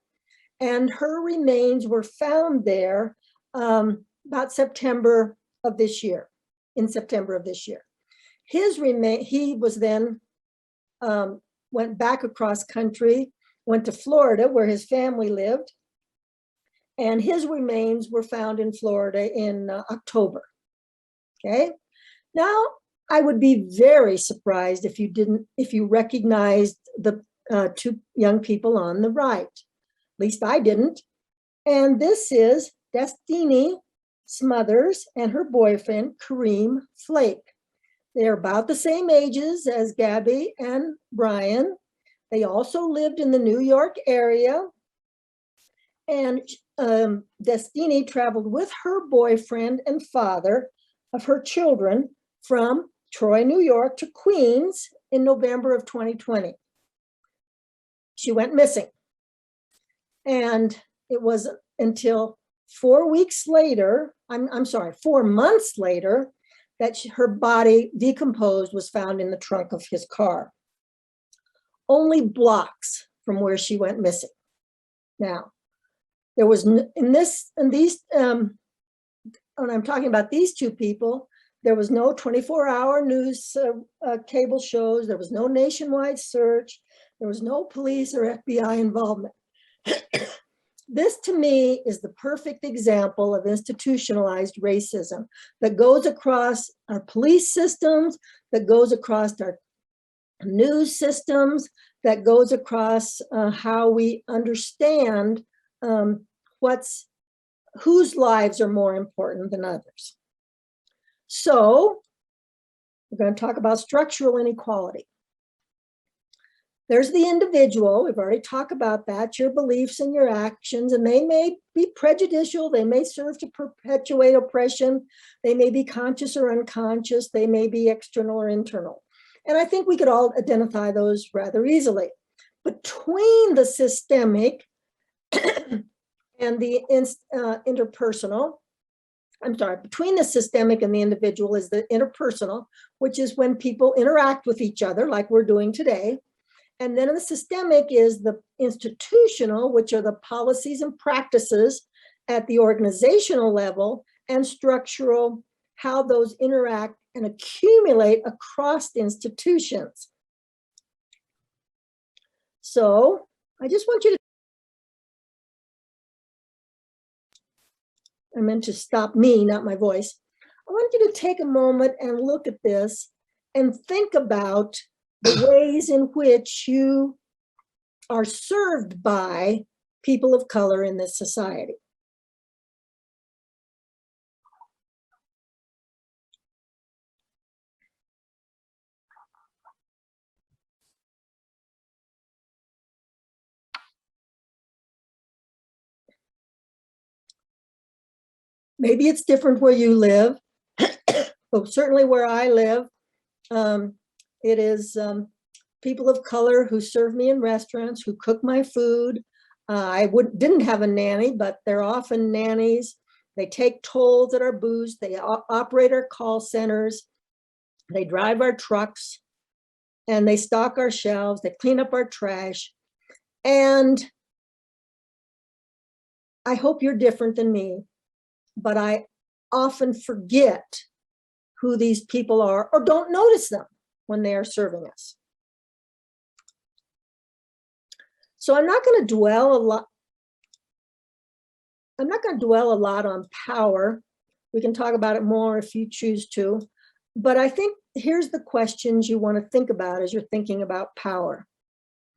[SPEAKER 2] And her remains were found there about September of this year, in September of this year. He was then, went back across country, went to Florida where his family lived, and his remains were found in Florida in October. Okay. Now, I would be very surprised if you recognized the two young people on the right. At least I didn't. And this is Destiny Smothers and her boyfriend, Kareem Flake. They're about the same ages as Gabby and Brian. They also lived in the New York area. And Destiny traveled with her boyfriend and father of her children from Troy, New York to Queens in November of 2020. She went missing. And it was until 4 weeks later, I'm sorry, 4 months later, that her body decomposed was found in the trunk of his car, only blocks from where she went missing. Now, there was when I'm talking about these two people, there was no 24-hour news cable shows. There was no nationwide search. There was no police or FBI involvement. This, to me, is the perfect example of institutionalized racism that goes across our police systems, that goes across our news systems, that goes across how we understand whose lives are more important than others. So we're going to talk about structural inequality. There's the individual. We've already talked about that, your beliefs and your actions, and they may be prejudicial. They may serve to perpetuate oppression. They may be conscious or unconscious. They may be external or internal. And I think we could all identify those rather easily. Between the systemic and the interpersonal, between the systemic and the individual is the interpersonal, which is when people interact with each other like we're doing today. And then the systemic is the institutional, which are the policies and practices at the organizational level, and structural, how those interact and accumulate across institutions. So I just want you to, I meant to stop me, not my voice. I want you to take a moment and look at this and think about the ways in which you are served by people of color in this society. Maybe it's different where you live, but certainly where I live, it is people of color who serve me in restaurants, who cook my food. I didn't have a nanny, but they're often nannies. They take tolls at our booths. They operate our call centers. They drive our trucks, and they stock our shelves. They clean up our trash. And I hope you're different than me, but I often forget who these people are or don't notice them when they are serving us. So I'm not going to dwell a lot. I'm not going to dwell a lot on power. We can talk about it more if you choose to. But I think here's the questions you want to think about as you're thinking about power.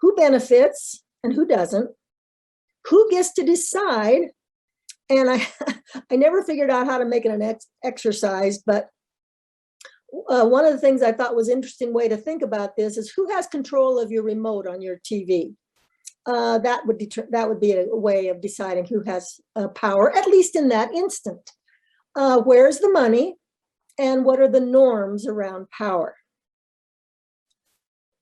[SPEAKER 2] Who benefits and who doesn't? Who gets to decide? And I never figured out how to make it an exercise, but one of the things I thought was an interesting way to think about this is who has control of your remote on your TV? That would be a way of deciding who has power, at least in that instant. Where's the money, and what are the norms around power?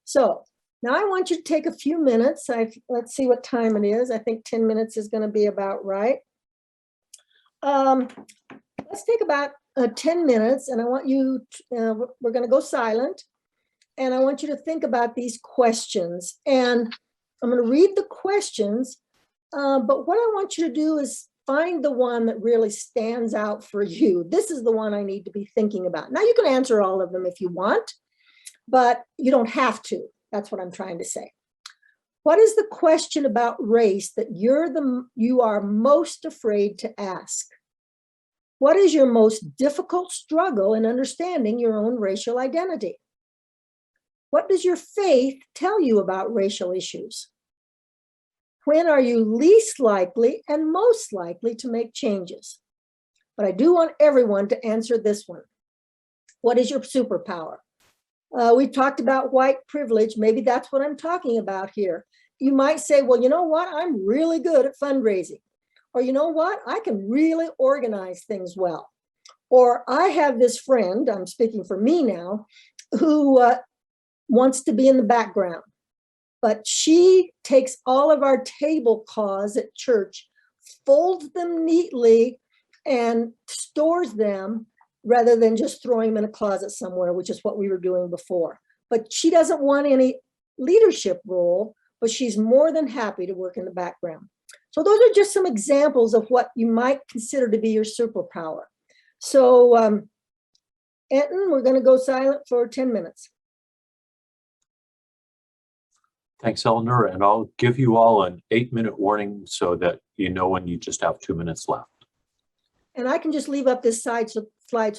[SPEAKER 2] So now I want you to take a few minutes. Let's see what time it is. I think 10 minutes is going to be about right. Let's take about 10 minutes, and I want you, we're going to go silent, and I want you to think about these questions. And I'm going to read the questions, but what I want you to do is find the one that really stands out for you. This is the one I need to be thinking about. Now, you can answer all of them if you want, but you don't have to. That's what I'm trying to say. What is the question about race that you are most afraid to ask? What is your most difficult struggle in understanding your own racial identity? What does your faith tell you about racial issues? When are you least likely and most likely to make changes? But I do want everyone to answer this one. What is your superpower? We talked about white privilege. Maybe that's what I'm talking about here. You might say, well, you know what? I'm really good at fundraising. Or you know what? I can really organize things well. Or I have this friend, I'm speaking for me now, who wants to be in the background. But she takes all of our tablecloths at church folds them neatly and stores them rather than just throwing them in a closet somewhere, which is what we were doing before. But she doesn't want any leadership role, but she's more than happy to work in the background. So those are just some examples of what you might consider to be your superpower. So Anton, we're going to go silent for 10 minutes.
[SPEAKER 1] Thanks, Eleanor. And I'll give you all an 8-minute warning so that you know when you just have 2 minutes left.
[SPEAKER 2] And I can just leave up this slide so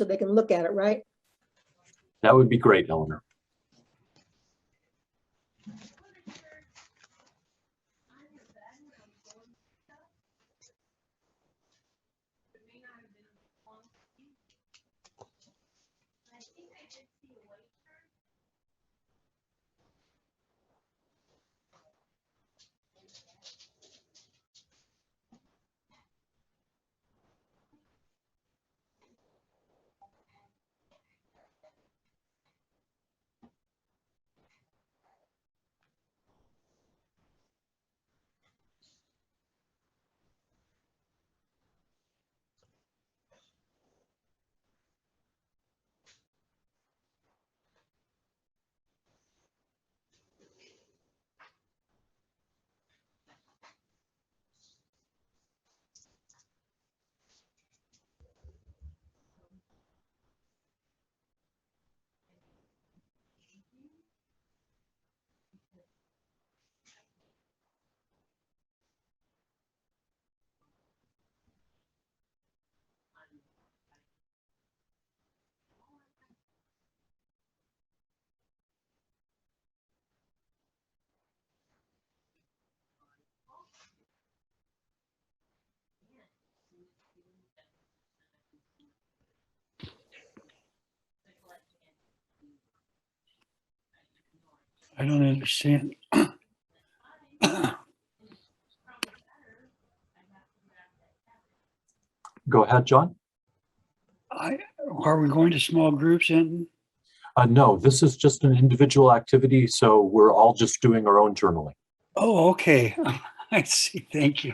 [SPEAKER 2] they can look at it, right?
[SPEAKER 1] That would be great, Eleanor.
[SPEAKER 18] I don't understand.
[SPEAKER 1] Go ahead, John.
[SPEAKER 18] Are we going to small groups, Anton?
[SPEAKER 1] No, this is just an individual activity, so we're all just doing our own journaling.
[SPEAKER 18] Oh, okay. I see. Thank you.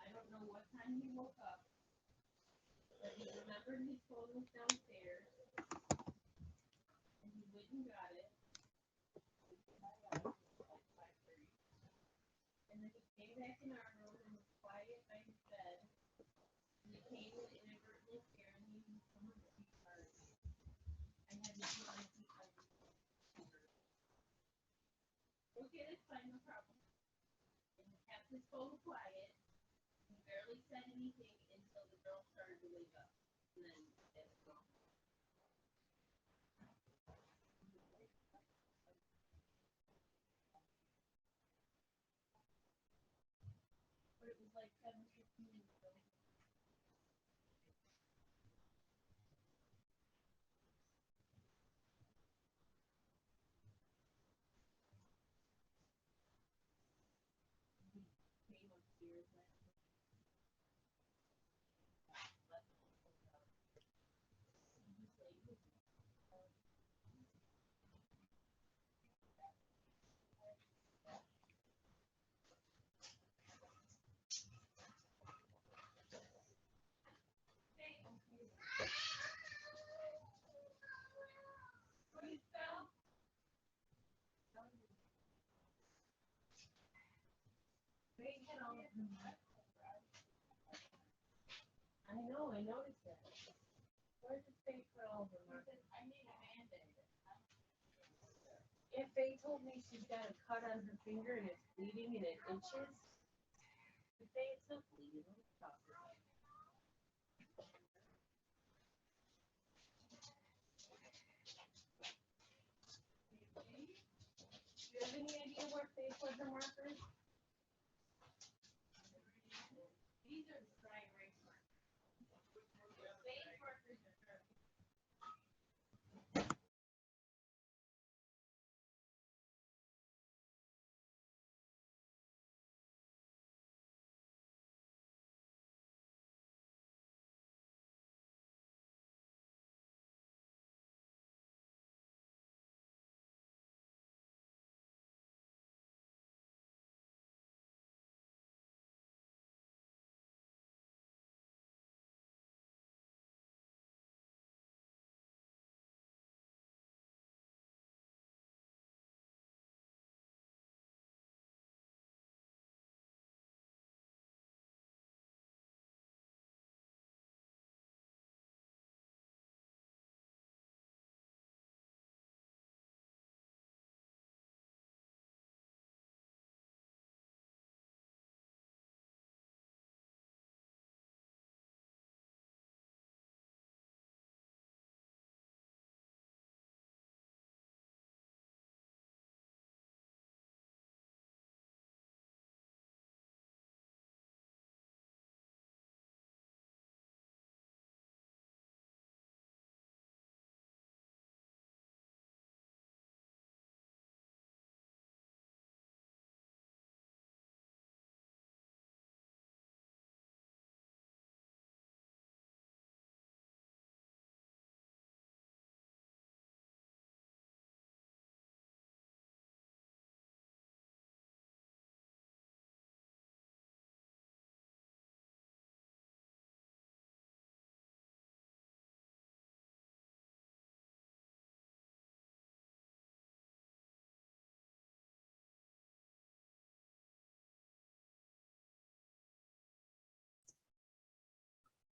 [SPEAKER 19] I don't know what time he woke up, but he remembered his phone was downstairs, and he went and got it. And then he came back in our room and was quiet by his bed. And he came and inadvertently scared me with some of the cards. I had to put my feet on his okay, that's fine, no problem. And he kept his phone quiet. He barely said anything until the girl started to wake up. And then it was gone. like 7:15. I know, I noticed that. Where's the space for all of them? I need a Band-Aid. If Faye told me she's got a cut on her finger and it's bleeding and it itches, if Faye, it's not bleeding, let me talk to her. Do you have any idea where Faye put her markers? These are the dry erase markers. Faye's markers are perfect.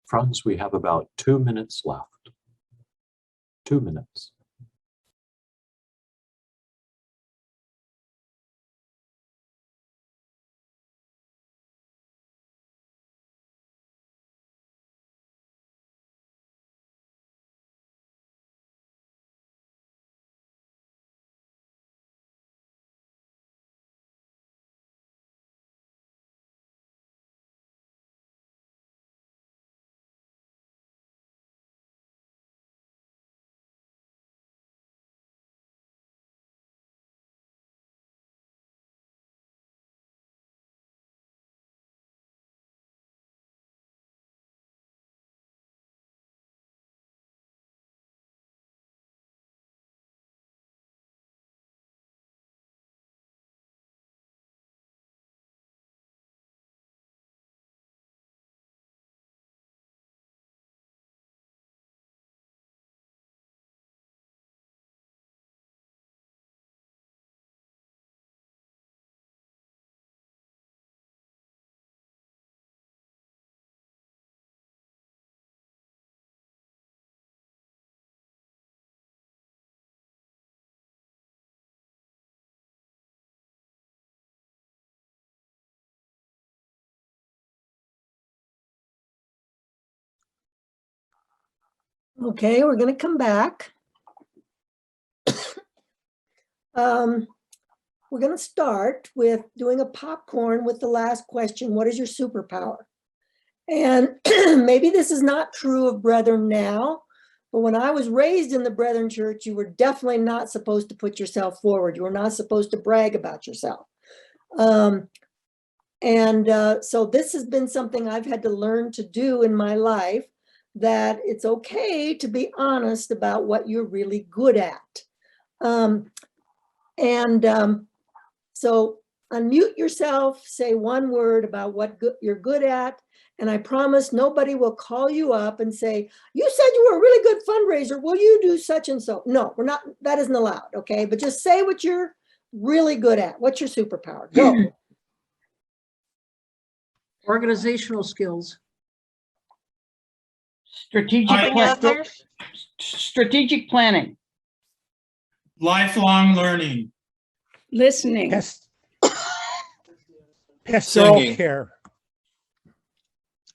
[SPEAKER 1] Friends, we have about 2 minutes left. 2 minutes.
[SPEAKER 2] Okay, we're going to come back. we're going to start with doing a popcorn with the last question. What is your superpower? And maybe this is not true of Brethren now, but when I was raised in the Brethren church, you were definitely not supposed to put yourself forward. You were not supposed to brag about yourself. So this has been something I've had to learn to do in my life, that it's okay to be honest about what you're really good at. So unmute yourself, say one word about what you're good at, and I promise nobody will call you up and say, you said you were a really good fundraiser, will you do such and so? No, we're not, that isn't allowed, okay? But just say what you're really good at. What's your superpower? Go.
[SPEAKER 20] Organizational skills.
[SPEAKER 21] Strategic planning.
[SPEAKER 22] Lifelong learning.
[SPEAKER 21] Listening.
[SPEAKER 9] Pastoral
[SPEAKER 22] Singing.
[SPEAKER 9] care.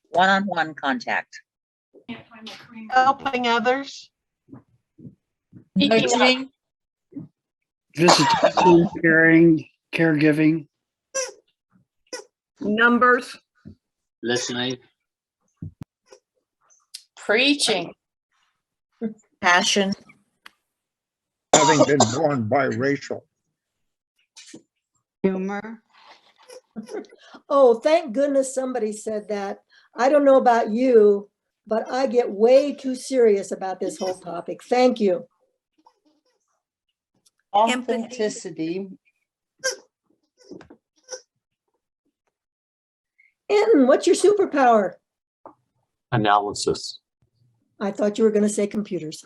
[SPEAKER 11] One-on-one contact.
[SPEAKER 23] Helping others.
[SPEAKER 12] Nurturing.
[SPEAKER 18] Visitation, caring, caregiving.
[SPEAKER 21] Numbers.
[SPEAKER 22] Listening.
[SPEAKER 8] Preaching.
[SPEAKER 5] Passion.
[SPEAKER 9] Having been born biracial.
[SPEAKER 21] Humor.
[SPEAKER 2] Oh, thank goodness somebody said that. I don't know about you, but I get way too serious about this whole topic. Thank you.
[SPEAKER 15] Authenticity.
[SPEAKER 2] Anton, what's your superpower?
[SPEAKER 1] Analysis.
[SPEAKER 2] I thought you were going to say computers.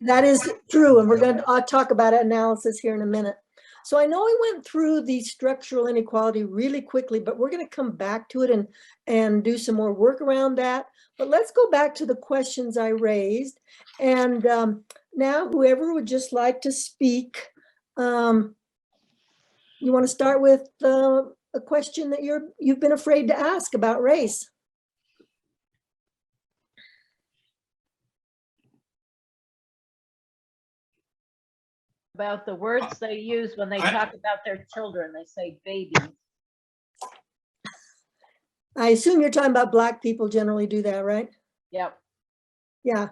[SPEAKER 2] That is true. And we're going to talk about analysis here in a minute. So I know we went through the structural inequality really quickly, but we're going to come back to it and do some more work around that. But let's go back to the questions I raised. And now whoever would just like to speak, you want to start with a question that you've been afraid to ask about race?
[SPEAKER 13] About the words they use when they talk about their children. They say babies.
[SPEAKER 2] I assume you're talking about Black people generally do that, right?
[SPEAKER 13] Yep.
[SPEAKER 2] Yeah.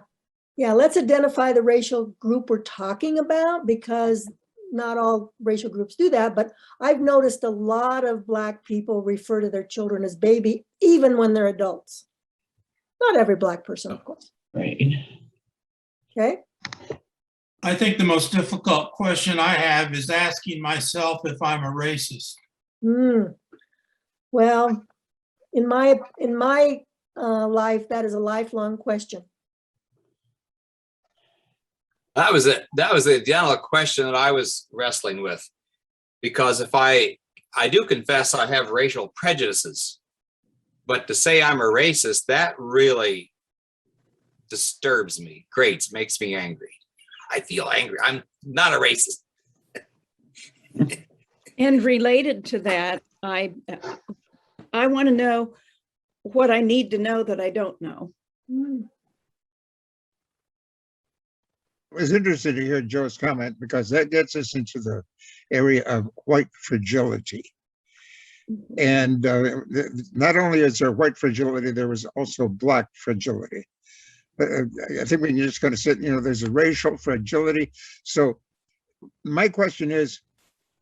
[SPEAKER 2] Yeah, let's identify the racial group we're talking about, because not all racial groups do that, but I've noticed a lot of Black people refer to their children as baby, even when they're adults. Not every Black person, of course.
[SPEAKER 22] Right.
[SPEAKER 2] Okay.
[SPEAKER 22] I think the most difficult question I have is asking myself if I'm a racist.
[SPEAKER 2] Well, in my life, that is a lifelong question.
[SPEAKER 10] That was the identical question that I was wrestling with, because if I do confess I have racial prejudices, but to say I'm a racist, that really disturbs me, grates, makes me angry. I feel angry. I'm not a racist.
[SPEAKER 21] And related to that, I want to know what I need to know that I don't know.
[SPEAKER 9] I was interested to hear Joe's comment, because that gets us into the area of white fragility. And not only is there white fragility, there was also Black fragility. I think we're just going to sit, there's a racial fragility. So my question is,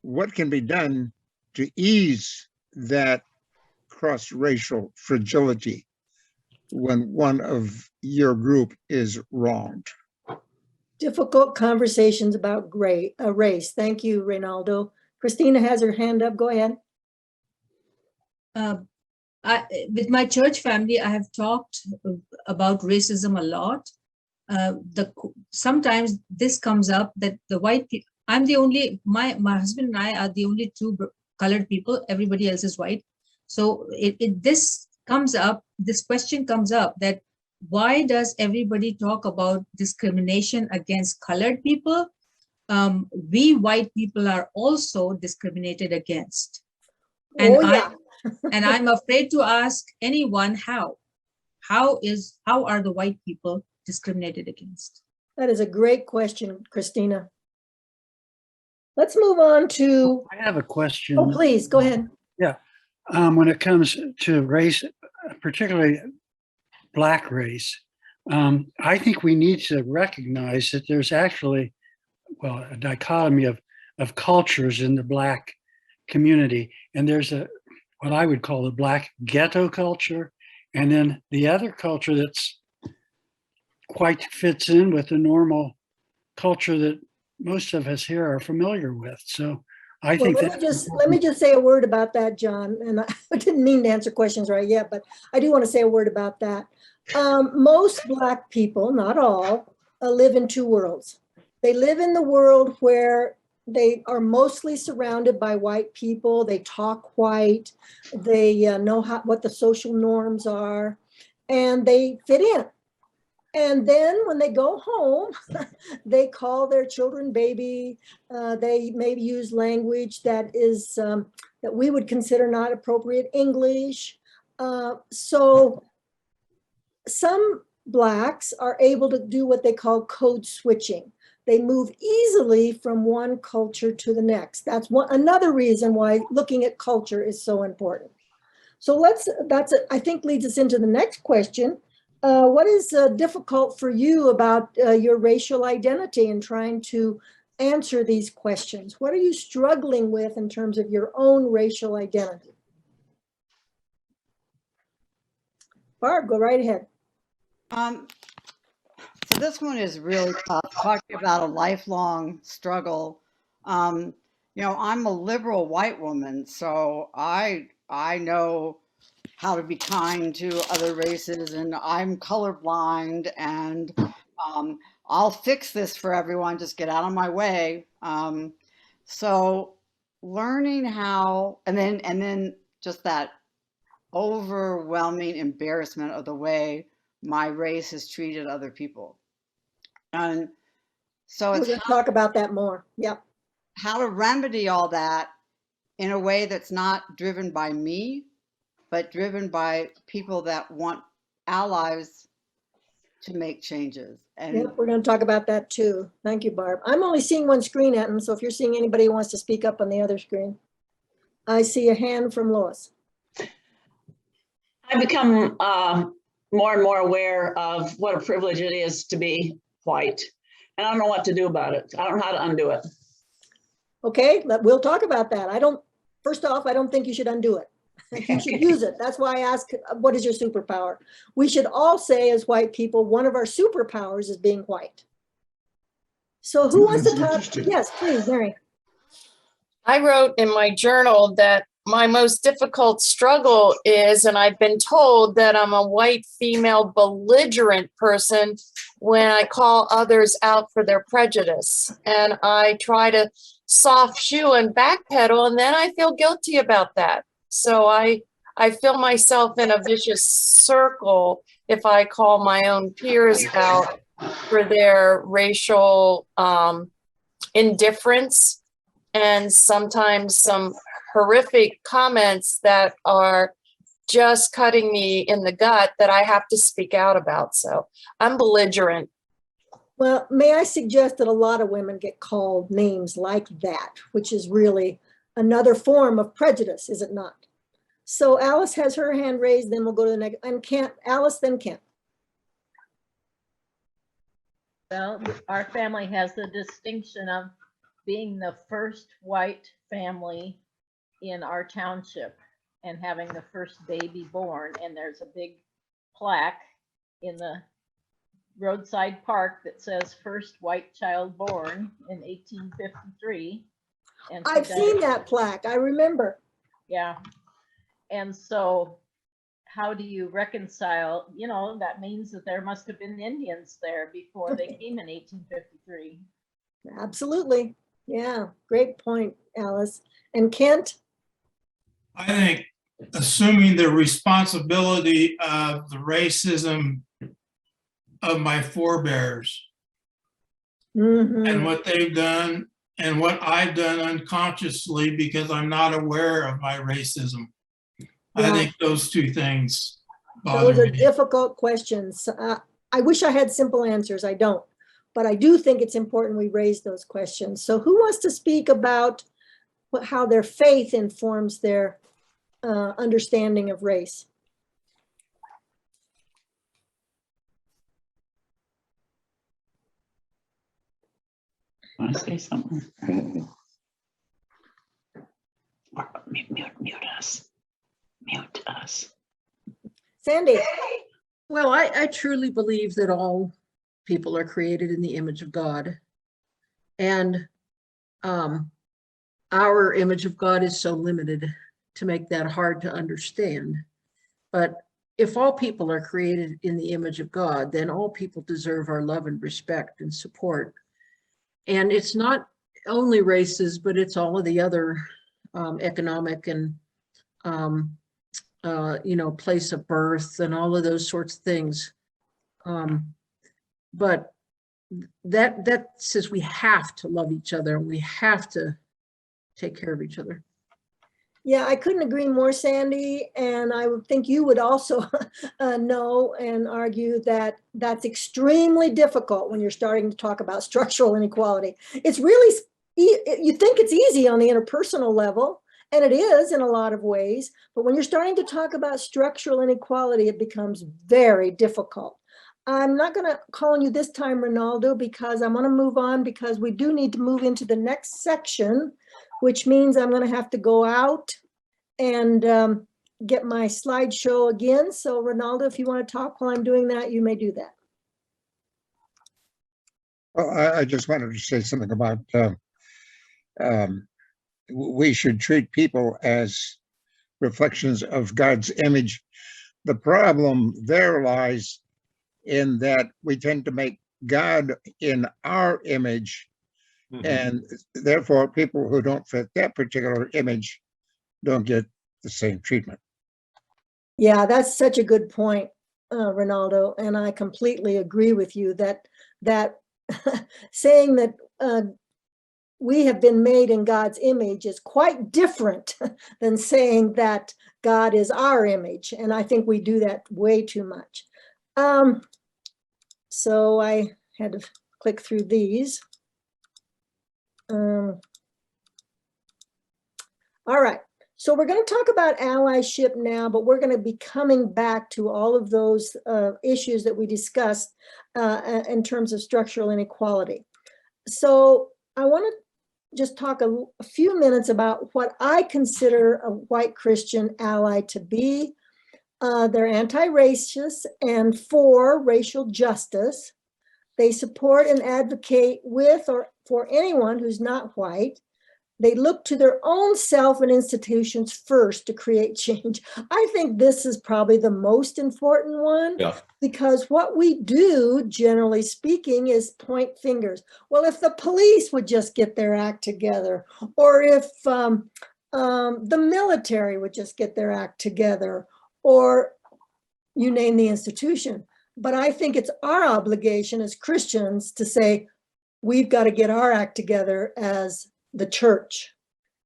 [SPEAKER 9] what can be done to ease that cross-racial fragility when one of your group is wronged?
[SPEAKER 2] Difficult conversations about race. Thank you, Reynaldo. Christina has her hand up. Go ahead.
[SPEAKER 12] With my church family, I have talked about racism a lot. Sometimes this comes up that the white people, my husband and I are the only two colored people, everybody else is white. So this question comes up, that why does everybody talk about discrimination against colored people? We white people are also discriminated against. And and I'm afraid to ask anyone how. How are the white people discriminated against?
[SPEAKER 2] That is a great question, Christina. Let's move on to,
[SPEAKER 18] I have a question.
[SPEAKER 2] oh, please, go ahead.
[SPEAKER 18] Yeah. When it comes to race, particularly Black race, I think we need to recognize that there's actually, well, a dichotomy of cultures in the Black community. And there's what I would call the Black ghetto culture. And then the other culture that's quite fits in with the normal culture that most of us here are familiar with. So I think
[SPEAKER 2] let me just say a word about that, John. And I didn't mean to answer questions right yet, but I do want to say a word about that. Most Black people, not all, live in two worlds. They live in the world where they are mostly surrounded by white people. They talk white. They know what the social norms are, and they fit in. And then when they go home, they call their children baby. They maybe use language that is that we would consider not appropriate English. So some Blacks are able to do what they call code switching. They move easily from one culture to the next. That's another reason why looking at culture is so important. So I think leads us into the next question. What is difficult for you about your racial identity and trying to answer these questions? What are you struggling with in terms of your own racial identity? Barb, go right ahead.
[SPEAKER 4] So this one is really tough, talking about a lifelong struggle. You know, I'm a liberal white woman, so I know how to be kind to other races, and I'm colorblind, and I'll fix this for everyone, just get out of my way. So learning how, and then just that overwhelming embarrassment of the way my race has treated other people. And so
[SPEAKER 2] We're going to talk about that more. Yep.
[SPEAKER 4] How to remedy all that in a way that's not driven by me, but driven by people that want allies to make changes. And
[SPEAKER 2] yep, we're going to talk about that too. Thank you, Barb. I'm only seeing one screen at them, so if you're seeing anybody who wants to speak up on the other screen. I see a hand from Lois.
[SPEAKER 7] I've become more and more aware of what a privilege it is to be white. And I don't know what to do about it. I don't know how to undo it.
[SPEAKER 2] Okay, we'll talk about that. First off, I don't think you should undo it. You should use it. That's why I ask, what is your superpower? We should all say as white people, one of our superpowers is being white. So who wants to talk? Yes, please, Mary.
[SPEAKER 8] I wrote in my journal that my most difficult struggle is, and I've been told that I'm a white female belligerent person when I call others out for their prejudice. And I try to soft shoe and backpedal, and then I feel guilty about that. So I feel myself in a vicious circle if I call my own peers out for their racial indifference and sometimes some horrific comments that are just cutting me in the gut that I have to speak out about. So I'm belligerent.
[SPEAKER 2] Well, may I suggest that a lot of women get called names like that, which is really another form of prejudice, is it not? So Alice has her hand raised, then we'll go to the next, and Kent, Alice, then Kent.
[SPEAKER 13] Well, our family has the distinction of being the first white family in our township and having the first baby born. And there's a big plaque in the roadside park that says first white child born in 1853. And
[SPEAKER 2] I've seen that plaque, I remember.
[SPEAKER 13] Yeah. And so how do you reconcile, you know, that means that there must have been Indians there before they came in 1853.
[SPEAKER 2] Absolutely. Yeah, great point, Alice. And Kent?
[SPEAKER 22] I think assuming the responsibility of the racism of my forebears and what they've done and what I've done unconsciously because I'm not aware of my racism. I think those two things bother
[SPEAKER 2] Those are
[SPEAKER 22] me.
[SPEAKER 2] difficult questions. I wish I had simple answers. I don't. But I do think it's important we raise those questions. So who wants to speak about how their faith informs their understanding of race?
[SPEAKER 3] Want to say something? Or mute us. Mute us.
[SPEAKER 2] Sandy.
[SPEAKER 20] Well, I truly believe that all people are created in the image of God. And our image of God is so limited to make that hard to understand. But if all people are created in the image of God, then all people deserve our love and respect and support. And it's not only races, but it's all of the other economic and, place of birth and all of those sorts of things. But that says we have to love each other and we have to take care of each other.
[SPEAKER 2] Yeah, I couldn't agree more, Sandy. And I would think you would also know and argue that that's extremely difficult when you're starting to talk about structural inequality. It's really, you think it's easy on the interpersonal level, and it is in a lot of ways. But when you're starting to talk about structural inequality, it becomes very difficult. I'm not going to call on you this time, Ronaldo, because I want to move on because we do need to move into the next section, which means I'm going to have to go out and get my slideshow again. So Ronaldo, if you want to talk while I'm doing that, you may do that.
[SPEAKER 9] Well, I just wanted to say something about we should treat people as reflections of God's image. The problem there lies in that we tend to make God in our image, and therefore people who don't fit that particular image don't get the same treatment.
[SPEAKER 2] Yeah, that's such a good point, Ronaldo, and I completely agree with you that saying that we have been made in God's image is quite different than saying that God is our image, and I think we do that way too much. So I had to click through these. All right, so we're going to talk about allyship now, but we're going to be coming back to all of those issues that we discussed in terms of structural inequality. So I want to just talk a few minutes about what I consider a white Christian ally to be. They're anti-racist and for racial justice. They support and advocate with or for anyone who's not white. They look to their own self and institutions first to create change. I think this is probably the most important one, because what we do, generally speaking, is point fingers. Well, if the police would just get their act together, or if the military would just get their act together, or you name the institution. But I think it's our obligation as Christians to say, we've got to get our act together as the church.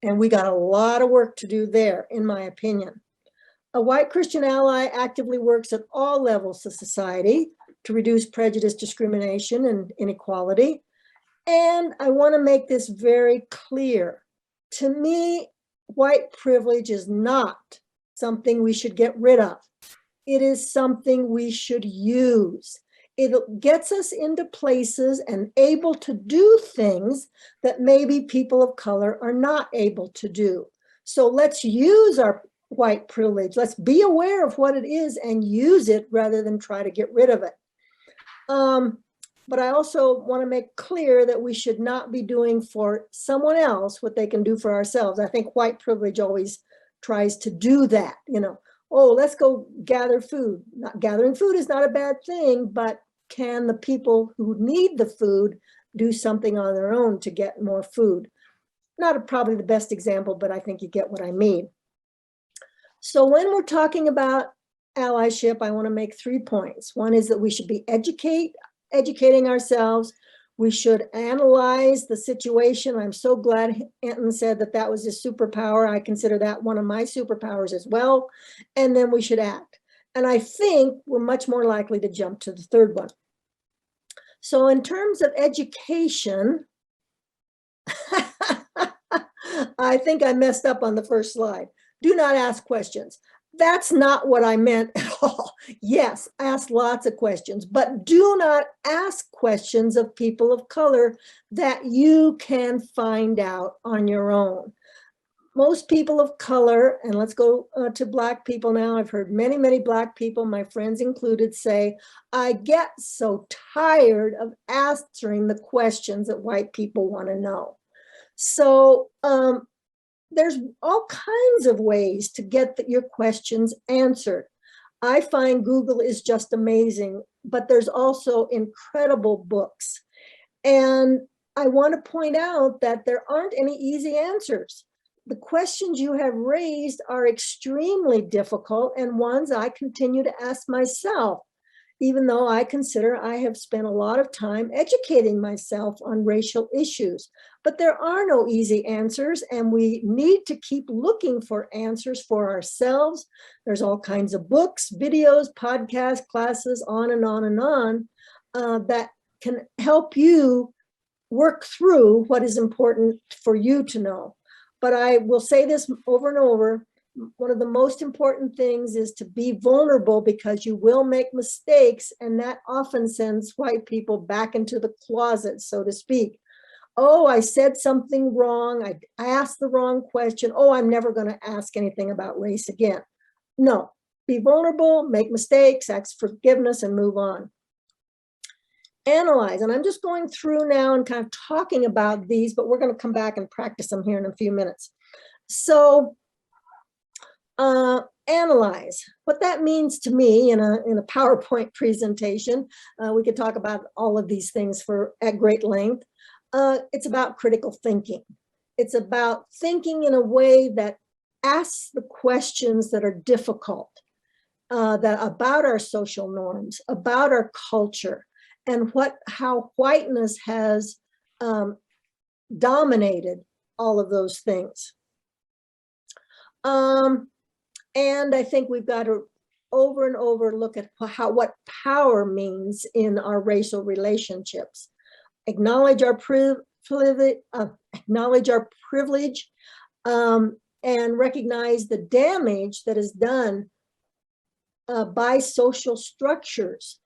[SPEAKER 2] And we got a lot of work to do there, in my opinion. A white Christian ally actively works at all levels of society to reduce prejudice, discrimination, and inequality. And I want to make this very clear. To me, white privilege is not something we should get rid of. It is something we should use. It gets us into places and able to do things that maybe people of color are not able to do. So let's use our white privilege. Let's be aware of what it is and use it rather than try to get rid of it. But I also want to make clear that we should not be doing for someone else what they can do for ourselves. I think white privilege always tries to do that, oh, let's go gather food. Not gathering food is not a bad thing, but can the people who need the food do something on their own to get more food? Not probably the best example, but I think you get what I mean. So when we're talking about allyship, I want to make 3 points. One is that we should be educating ourselves. We should analyze the situation. I'm so glad Anton said that that was his superpower. I consider that one of my superpowers as well. And then we should act. And I think we're much more likely to jump to the third one. So in terms of education, I think I messed up on the first slide. Do not ask questions. That's not what I meant at all. Yes, ask lots of questions, but do not ask questions of people of color that you can find out on your own. Most people of color, and let's go to Black people now. I've heard many, many Black people, my friends included, say, I get so tired of answering the questions that white people want to know. So there's all kinds of ways to get your questions answered. I find Google is just amazing, but there's also incredible books. And I want to point out that there aren't any easy answers. The questions you have raised are extremely difficult and ones I continue to ask myself, even though I consider I have spent a lot of time educating myself on racial issues. But there are no easy answers, and we need to keep looking for answers for ourselves. There's all kinds of books, videos, podcasts, classes, on and on and on, that can help you work through what is important for you to know. But I will say this over and over, one of the most important things is to be vulnerable, because you will make mistakes, and that often sends white people back into the closet, so to speak. Oh, I said something wrong. I asked the wrong question. Oh, I'm never going to ask anything about race again. No, be vulnerable, make mistakes, ask forgiveness, and move on. Analyze, and I'm just going through now and kind of talking about these, but we're going to come back and practice them here in a few minutes. So analyze, what that means to me in a PowerPoint presentation, we could talk about all of these things at great length. It's about critical thinking. It's about thinking in a way that asks the questions that are difficult, about our social norms, about our culture, and how whiteness has dominated all of those things. And I think we've got to over and over look at what power means in our racial relationships. Acknowledge our privilege, and recognize the damage that is done by social structures.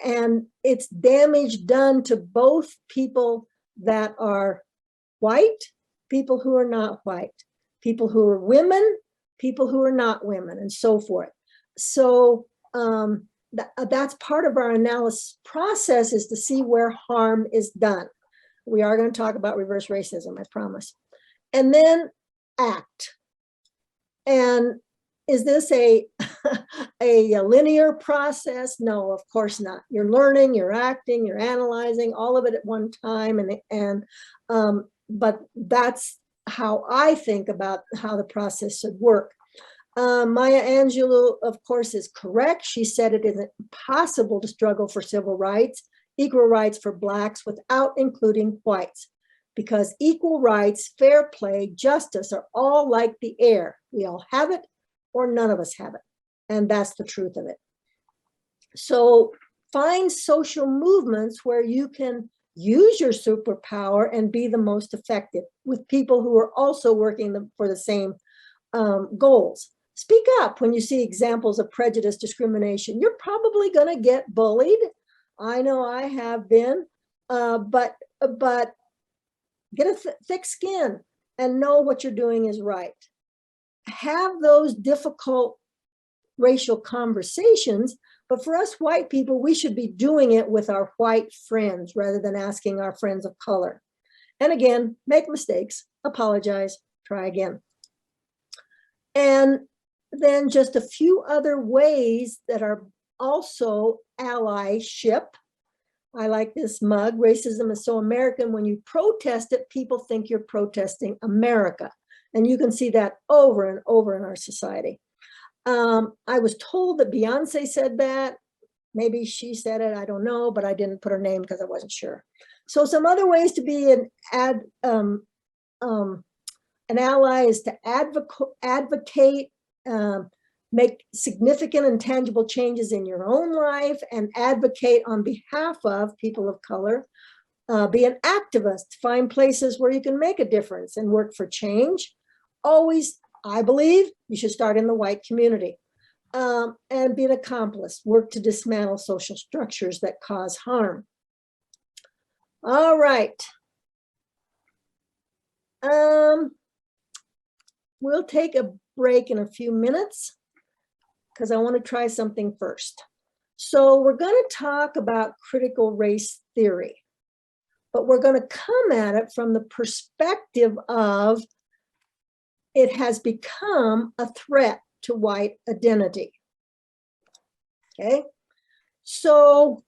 [SPEAKER 2] And it's damage done to both people that are white, people who are not white, people who are women, people who are not women, and so forth. So that's part of our analysis process, is to see where harm is done. We are going to talk about reverse racism, I promise. And then act. And is this a linear process? No, of course not. You're learning, you're acting, you're analyzing, all of it at one time. But that's how I think about how the process should work. Maya Angelou, of course, is correct. She said it is impossible to struggle for civil rights, equal rights for Blacks without including whites, because equal rights, fair play, justice are all like the air. We all have it, or none of us have it. And that's the truth of it. So find social movements where you can use your superpower and be the most effective with people who are also working for the same goals. Speak up when you see examples of prejudice, discrimination. You're probably going to get bullied. I know I have been, but get a thick skin and know what you're doing is right. Have those difficult racial conversations, but for us white people, we should be doing it with our white friends rather than asking our friends of color. And again, make mistakes, apologize, try again. And then just a few other ways that are also allyship. I like this mug. Racism is so American. When you protest it, people think you're protesting America. And you can see that over and over in our society. I was told that Beyonce said that. Maybe she said it, I don't know, but I didn't put her name because I wasn't sure. So some other ways to be an ally is to advocate, make significant and tangible changes in your own life and advocate on behalf of people of color. Be an activist, find places where you can make a difference and work for change. Always, I believe, you should start in the white community. And be an accomplice, work to dismantle social structures that cause harm. All right. We'll take a break in a few minutes because I want to try something first. So we're going to talk about critical race theory, but we're going to come at it from the perspective of it has become a threat to white identity. Okay, so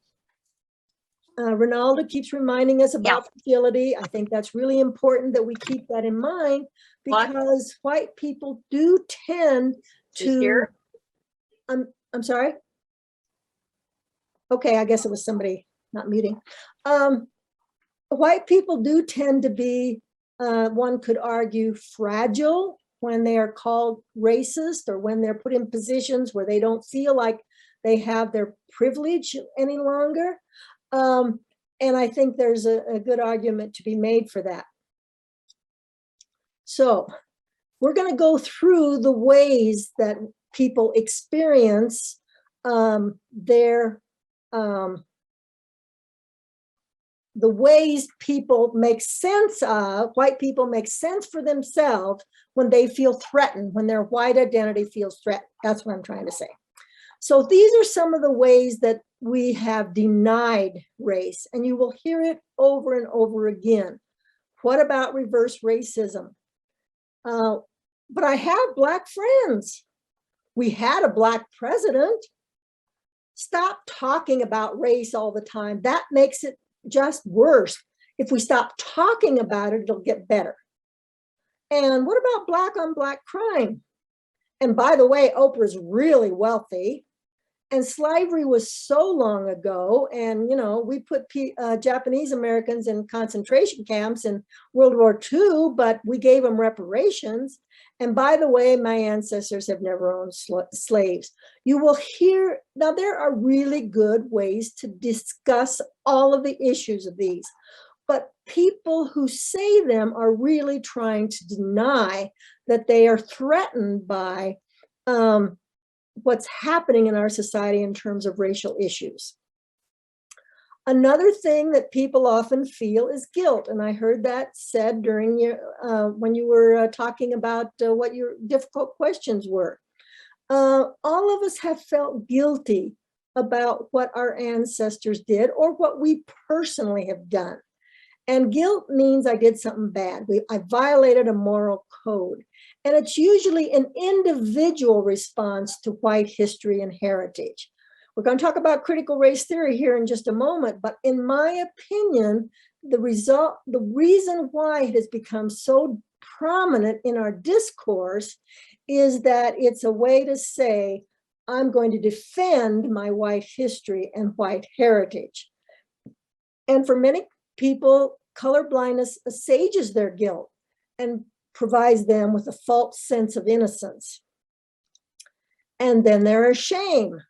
[SPEAKER 2] Ronaldo keeps reminding us about fragility. I think that's really important that we keep that in mind because white people do tend to, I'm sorry. Okay, I guess it was somebody not muting. White people do tend to be, one could argue, fragile when they are called racist or when they're put in positions where they don't feel like they have their privilege any longer. And I think there's a good argument to be made for that. So we're going to go through the ways that people experience the ways people make sense of, white people make sense for themselves when they feel threatened, when their white identity feels threatened. That's what I'm trying to say. So these are some of the ways that we have denied race, and you will hear it over and over again. What about reverse racism? But I have Black friends. We had a Black president. Stop talking about race all the time. That makes it just worse. If we stop talking about it, it'll get better. And what about Black on Black crime? And by the way, Oprah's really wealthy. And slavery was so long ago. And, you know, we put Japanese Americans in concentration camps in World War II, but we gave them reparations. And by the way, my ancestors have never owned slaves. You will hear, now there are really good ways to discuss all of the issues of these, but people who say them are really trying to deny that they are threatened by what's happening in our society in terms of racial issues. Another thing that people often feel is guilt, and I heard that said during your when you were talking about what your difficult questions were. All of us have felt guilty about what our ancestors did or what we personally have done. And guilt means I did something bad. I violated a moral code. And it's usually an individual response to white history and heritage. We're going to talk about critical race theory here in just a moment, but in my opinion, the reason why it has become so prominent in our discourse is that it's a way to say, I'm going to defend my white history and white heritage. And for many people, colorblindness assuages their guilt and provides them with a false sense of innocence. And then there is shame.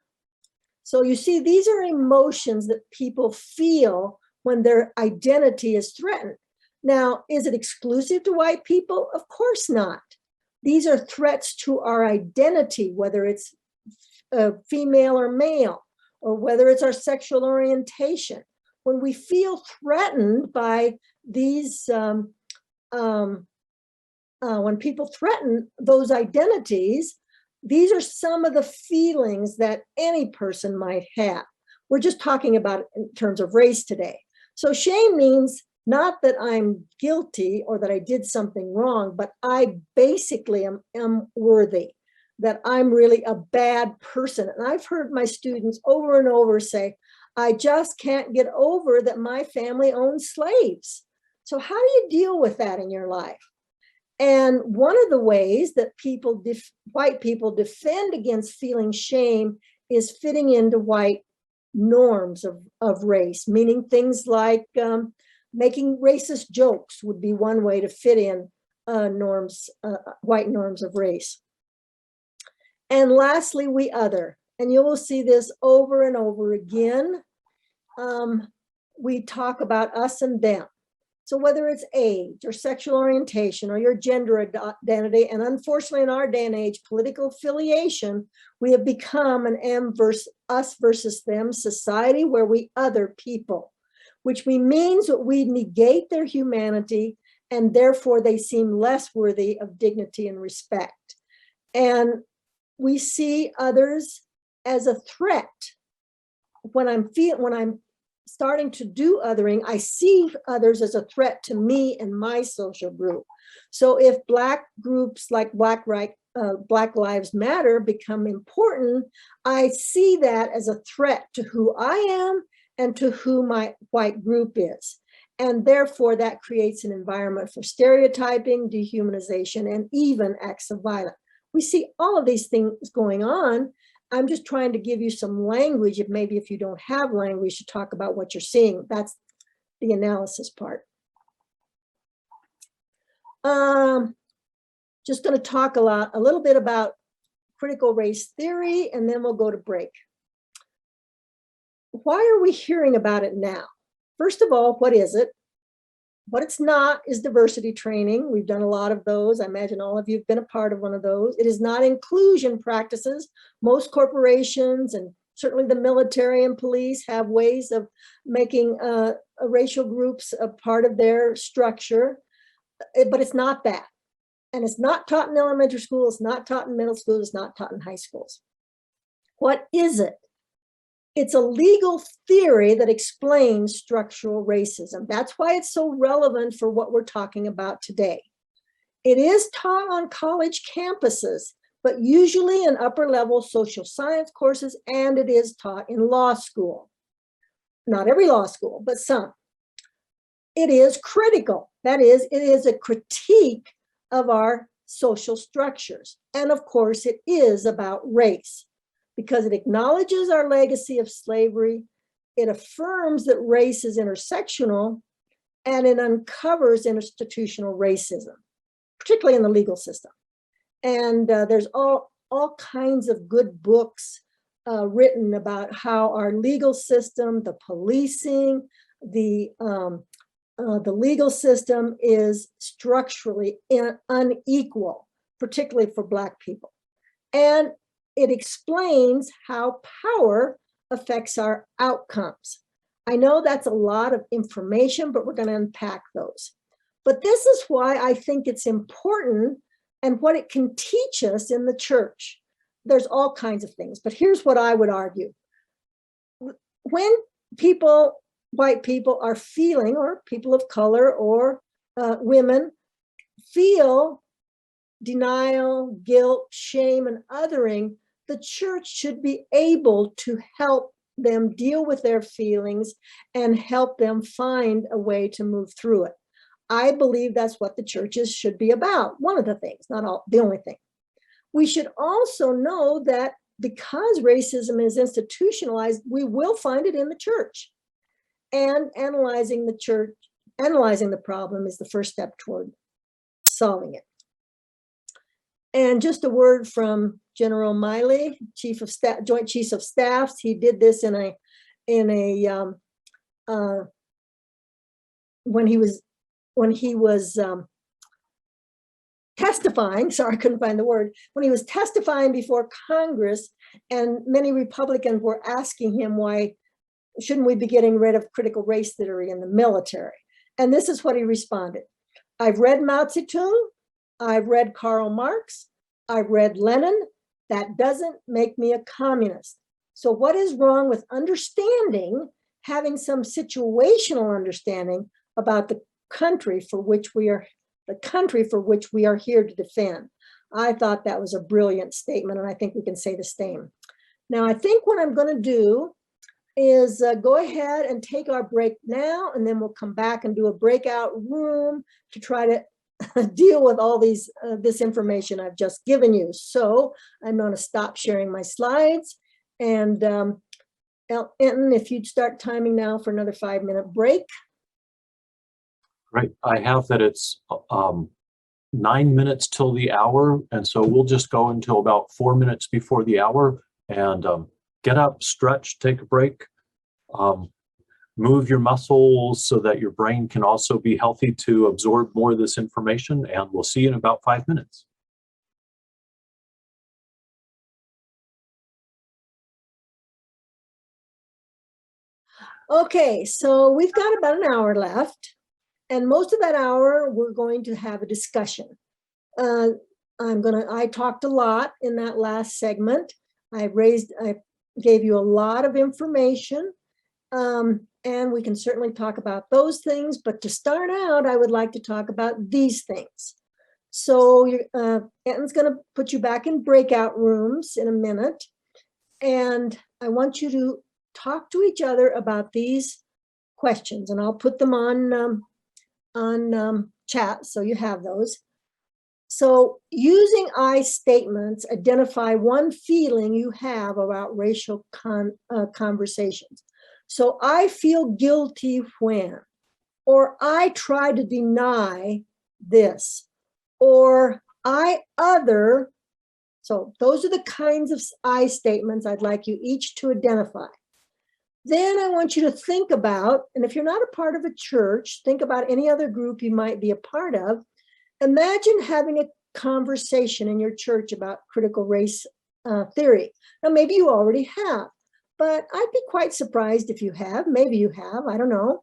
[SPEAKER 2] So you see, these are emotions that people feel when their identity is threatened. Now, is it exclusive to white people? Of course not. These are threats to our identity, whether it's female or male, or whether it's our sexual orientation. When we feel threatened by these, when people threaten those identities, these are some of the feelings that any person might have. We're just talking about it in terms of race today. So shame means not that I'm guilty or that I did something wrong, but I basically am worthy, that I'm really a bad person. And I've heard my students over and over say, I just can't get over that my family owned slaves. So how do you deal with that in your life? And one of the ways that white people defend against feeling shame is fitting into white norms of race, meaning things like making racist jokes would be one way to fit in white norms of race. And lastly, we other. And you will see this over and over again. We talk about us and them. So whether it's age or sexual orientation or your gender identity, and unfortunately in our day and age, political affiliation, we have become an us versus them society where we other people, which means that we negate their humanity and therefore they seem less worthy of dignity and respect. And we see others as a threat. When I'm starting to do othering, I see others as a threat to me and my social group. So if Black groups like Black Lives Matter become important, I see that as a threat to who I am and to who my white group is. And therefore that creates an environment for stereotyping, dehumanization, and even acts of violence. We see all of these things going on. I'm just trying to give you some language, if maybe if you don't have language to talk about what you're seeing. That's the analysis part. Just going to talk a little bit about critical race theory, and then we'll go to break. Why are we hearing about it now? First of all, what is it? What it's not is diversity training. We've done a lot of those. I imagine all of you have been a part of one of those. It is not inclusion practices. Most corporations and certainly the military and police have ways of making racial groups a part of their structure, but it's not that. And it's not taught in elementary school, it's not taught in middle school, it's not taught in high schools. What is it? It's a legal theory that explains structural racism. That's why it's so relevant for what we're talking about today. It is taught on college campuses, but usually in upper level social science courses, and it is taught in law school. Not every law school, but some. It is critical. That is, it is a critique of our social structures. And of course, it is about race, because it acknowledges our legacy of slavery, it affirms that race is intersectional, and it uncovers institutional racism, particularly in the legal system. And there's all kinds of good books written about how our legal system, the policing, the legal system is structurally unequal, particularly for Black people. And it explains how power affects our outcomes. I know that's a lot of information, but we're going to unpack those. But this is why I think it's important and what it can teach us in the church. There's all kinds of things, but here's what I would argue. When people, white people are feeling, or people of color or women feel denial, guilt, shame, and othering, the church should be able to help them deal with their feelings and help them find a way to move through it. I believe that's what the churches should be about. One of the things, not all, the only thing. We should also know that because racism is institutionalized, we will find it in the church. And analyzing the problem is the first step toward solving it. And just a word from General Miley, Chief of Staff, Joint Chiefs of Staffs. He did this when he was testifying. Sorry, I couldn't find the word. When he was testifying before Congress, and many Republicans were asking him, why shouldn't we be getting rid of critical race theory in the military? And this is what he responded. I've read Mao Zedong. I've read Karl Marx, I've read Lenin. That doesn't make me a communist. So what is wrong with having some situational understanding about the country for which we are here to defend? I thought that was a brilliant statement, and I think we can say the same. Now, I think what I'm going to do is go ahead and take our break now, and then we'll come back and do a breakout room to try to deal with all this information I've just given you. So I'm going to stop sharing my slides, and Enton, if you'd start timing now for another 5-minute break.
[SPEAKER 1] Right. I have that it's 9 minutes till the hour, and so we'll just go until about 4 minutes before the hour, and get up, stretch, take a break, move your muscles so that your brain can also be healthy to absorb more of this information, and we'll see you in about 5 minutes.
[SPEAKER 2] Okay, so we've got about an hour left, and most of that hour we're going to have a discussion. I talked a lot in that last segment. I gave you a lot of information, and we can certainly talk about those things, but to start out, I would like to talk about these things. So Anton's going to put you back in breakout rooms in a minute, and I want you to talk to each other about these questions, and I'll put them on chat so you have those. So using I statements, identify one feeling you have about racial conversations. So I feel guilty when, or I try to deny this, or I other. So those are the kinds of I statements I'd like you each to identify. Then I want you to think about, and if you're not a part of a church, think about any other group you might be a part of. Imagine having a conversation in your church about critical race theory. Now, maybe you already have, but I'd be quite surprised if you have. Maybe you have, I don't know.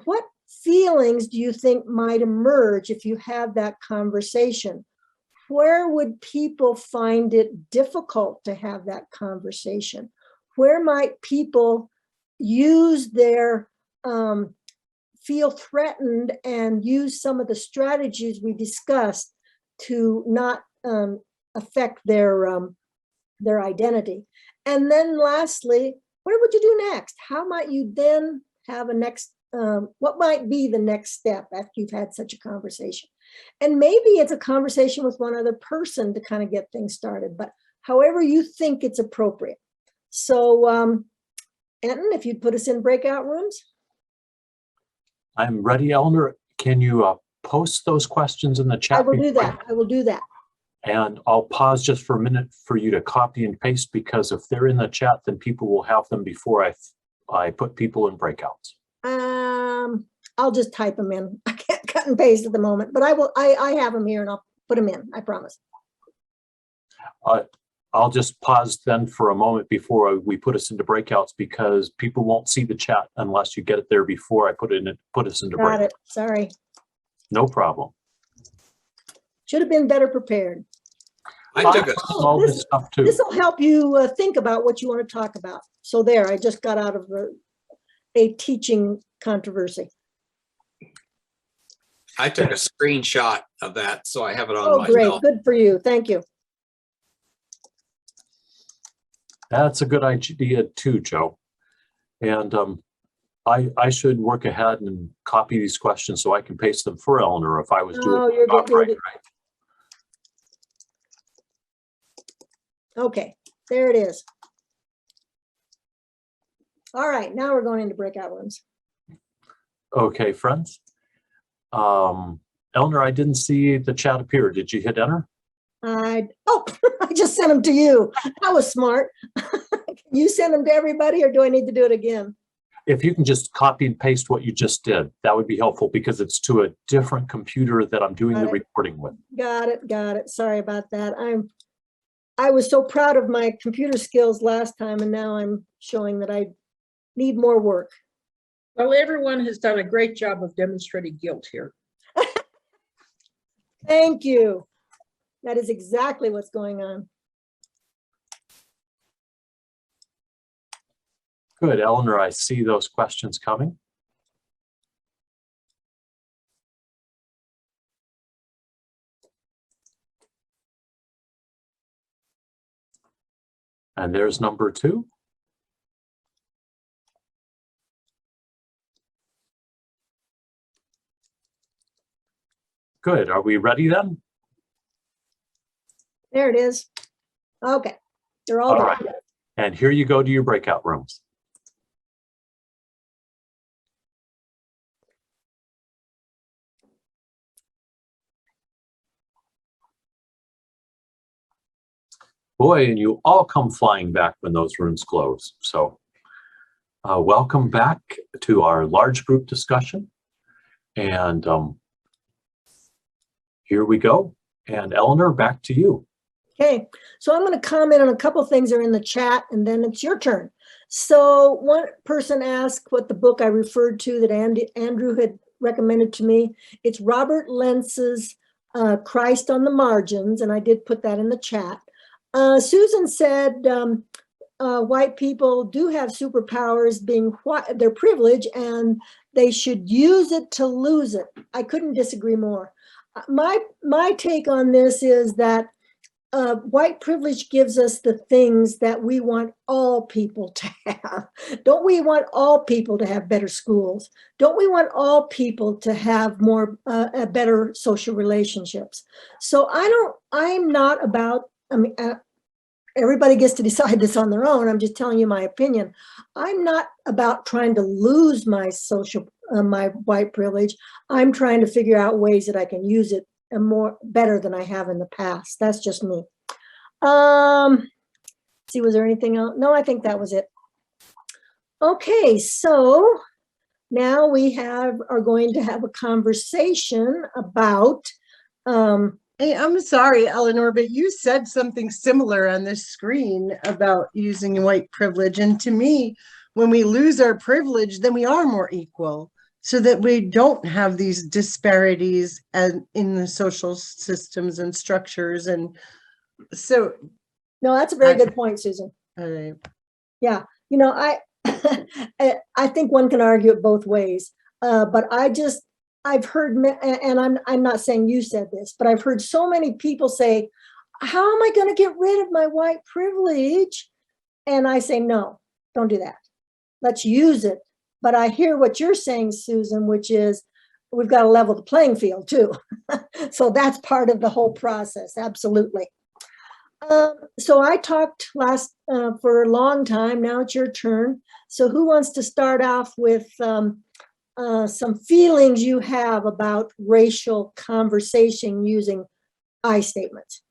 [SPEAKER 2] What feelings do you think might emerge if you have that conversation? Where would people find it difficult to have that conversation? Where might people use their feel threatened and use some of the strategies we discussed to not affect their identity? And then lastly, what would you do next? How might you then have a next, what might be the next step after you've had such a conversation? And maybe it's a conversation with one other person to kind of get things started, but however you think it's appropriate. So, Anton, if you'd put us in breakout rooms.
[SPEAKER 1] I'm ready, Eleanor. Can you post those questions in the chat?
[SPEAKER 2] I will do that. I will do that.
[SPEAKER 1] And I'll pause just for a minute for you to copy and paste, because if they're in the chat, then people will have them before I put people in breakouts.
[SPEAKER 2] I'll just type them in. I can't cut and paste at the moment, but I will. I have them here, and I'll put them in. I promise.
[SPEAKER 1] I'll just pause then for a moment before we put us into breakouts, because people won't see the chat unless you get it there before I put us into breakouts.
[SPEAKER 2] Got it. Sorry.
[SPEAKER 1] No problem.
[SPEAKER 2] Should have been better prepared.
[SPEAKER 10] I took
[SPEAKER 1] all this stuff too.
[SPEAKER 2] This will help you think about what you want to talk about. So there, I just got out of a teaching controversy.
[SPEAKER 10] I took a screenshot of that, so I have it on
[SPEAKER 2] Oh,
[SPEAKER 10] myself.
[SPEAKER 2] great. Good for you. Thank you.
[SPEAKER 1] That's a good idea too, Joe. And I should work ahead and copy these questions so I can paste them for Eleanor if I was doing
[SPEAKER 2] you're
[SPEAKER 1] my job
[SPEAKER 2] good.
[SPEAKER 1] right.
[SPEAKER 2] Okay, there it is. All right, now we're going into breakout rooms.
[SPEAKER 1] Okay, friends. Eleanor, I didn't see the chat appear. Did you hit enter?
[SPEAKER 2] I just sent them to you. That was smart. Can you send them to everybody, or do I need to do it again?
[SPEAKER 1] If you can just copy and paste what you just did, that would be helpful, because it's to a different computer that I'm doing the recording with.
[SPEAKER 2] Got it. Got it. Sorry about that. I was so proud of my computer skills last time, and now I'm showing that I need more work.
[SPEAKER 20] Well, everyone has done a great job of demonstrating guilt here.
[SPEAKER 2] Thank you. That is exactly what's going on.
[SPEAKER 1] Good, Eleanor, I see those questions coming. And there's number 2. Good, are we ready then?
[SPEAKER 2] There it is. Okay, they're all done.
[SPEAKER 1] Right. And here you go to your breakout rooms. Boy, and you all come flying back when those rooms close. So welcome back to our large group discussion. And here we go. And Eleanor, back to you.
[SPEAKER 2] Okay, so I'm going to comment on a couple things that are in the chat, and then it's your turn. So one person asked what the book I referred to that Andrew had recommended to me. It's Robert Lentz's Christ on the Margins, and I did put that in the chat. Susan said white people do have superpowers, being their privilege, and they should use it to lose it. I couldn't disagree more. My take on this is that white privilege gives us the things that we want all people to have. Don't we want all people to have better schools? Don't we want all people to have more better social relationships? So I'm not about, I mean, everybody gets to decide this on their own. I'm just telling you my opinion. I'm not about trying to lose my my white privilege. I'm trying to figure out ways that I can use it better than I have in the past. That's just me. See, was there anything else? No, I think that was it. Okay, so now we are going to have a conversation about
[SPEAKER 15] Hey, I'm sorry, Eleanor, but you said something similar on this screen about using white privilege. And to me, when we lose our privilege, then we are more equal, so that we don't have these disparities in the social systems and structures. And so,
[SPEAKER 2] no, that's a very good point, Susan.
[SPEAKER 15] All right.
[SPEAKER 2] Yeah, you know, I think one can argue it both ways, but I've heard, and I'm not saying you said this, but I've heard so many people say, how am I going to get rid of my white privilege? And I say, no, don't do that. Let's use it. But I hear what you're saying, Susan, which is we've got to level the playing field too. So that's part of the whole process. Absolutely. So I talked for a long time. Now it's your turn. So who wants to start off with some feelings you have about racial conversation using I statements?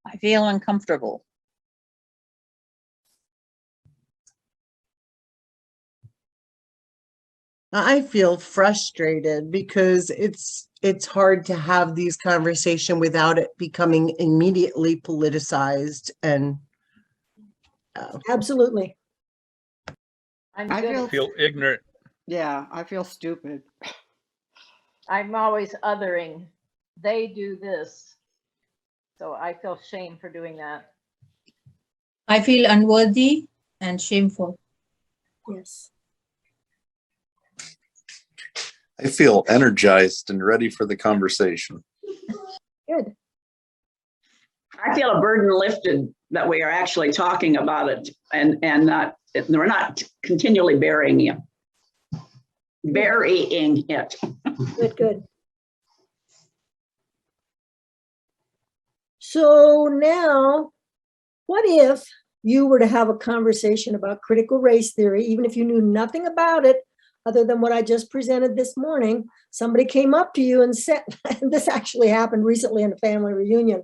[SPEAKER 11] I feel uncomfortable.
[SPEAKER 15] I feel frustrated because it's hard to have these conversations without it becoming immediately politicized and
[SPEAKER 2] absolutely.
[SPEAKER 6] I feel ignorant.
[SPEAKER 4] Yeah, I feel stupid.
[SPEAKER 13] I'm always othering. They do this. So I feel shame for doing that.
[SPEAKER 12] I feel unworthy and shameful.
[SPEAKER 2] Yes.
[SPEAKER 6] I feel energized and ready for the conversation.
[SPEAKER 2] Good.
[SPEAKER 7] I feel a burden lifted that we are actually talking about it and not, we're not continually burying it.
[SPEAKER 2] Good, good. So now, what if you were to have a conversation about critical race theory, even if you knew nothing about it, other than what I just presented this morning? Somebody came up to you and said, this actually happened recently in a family reunion.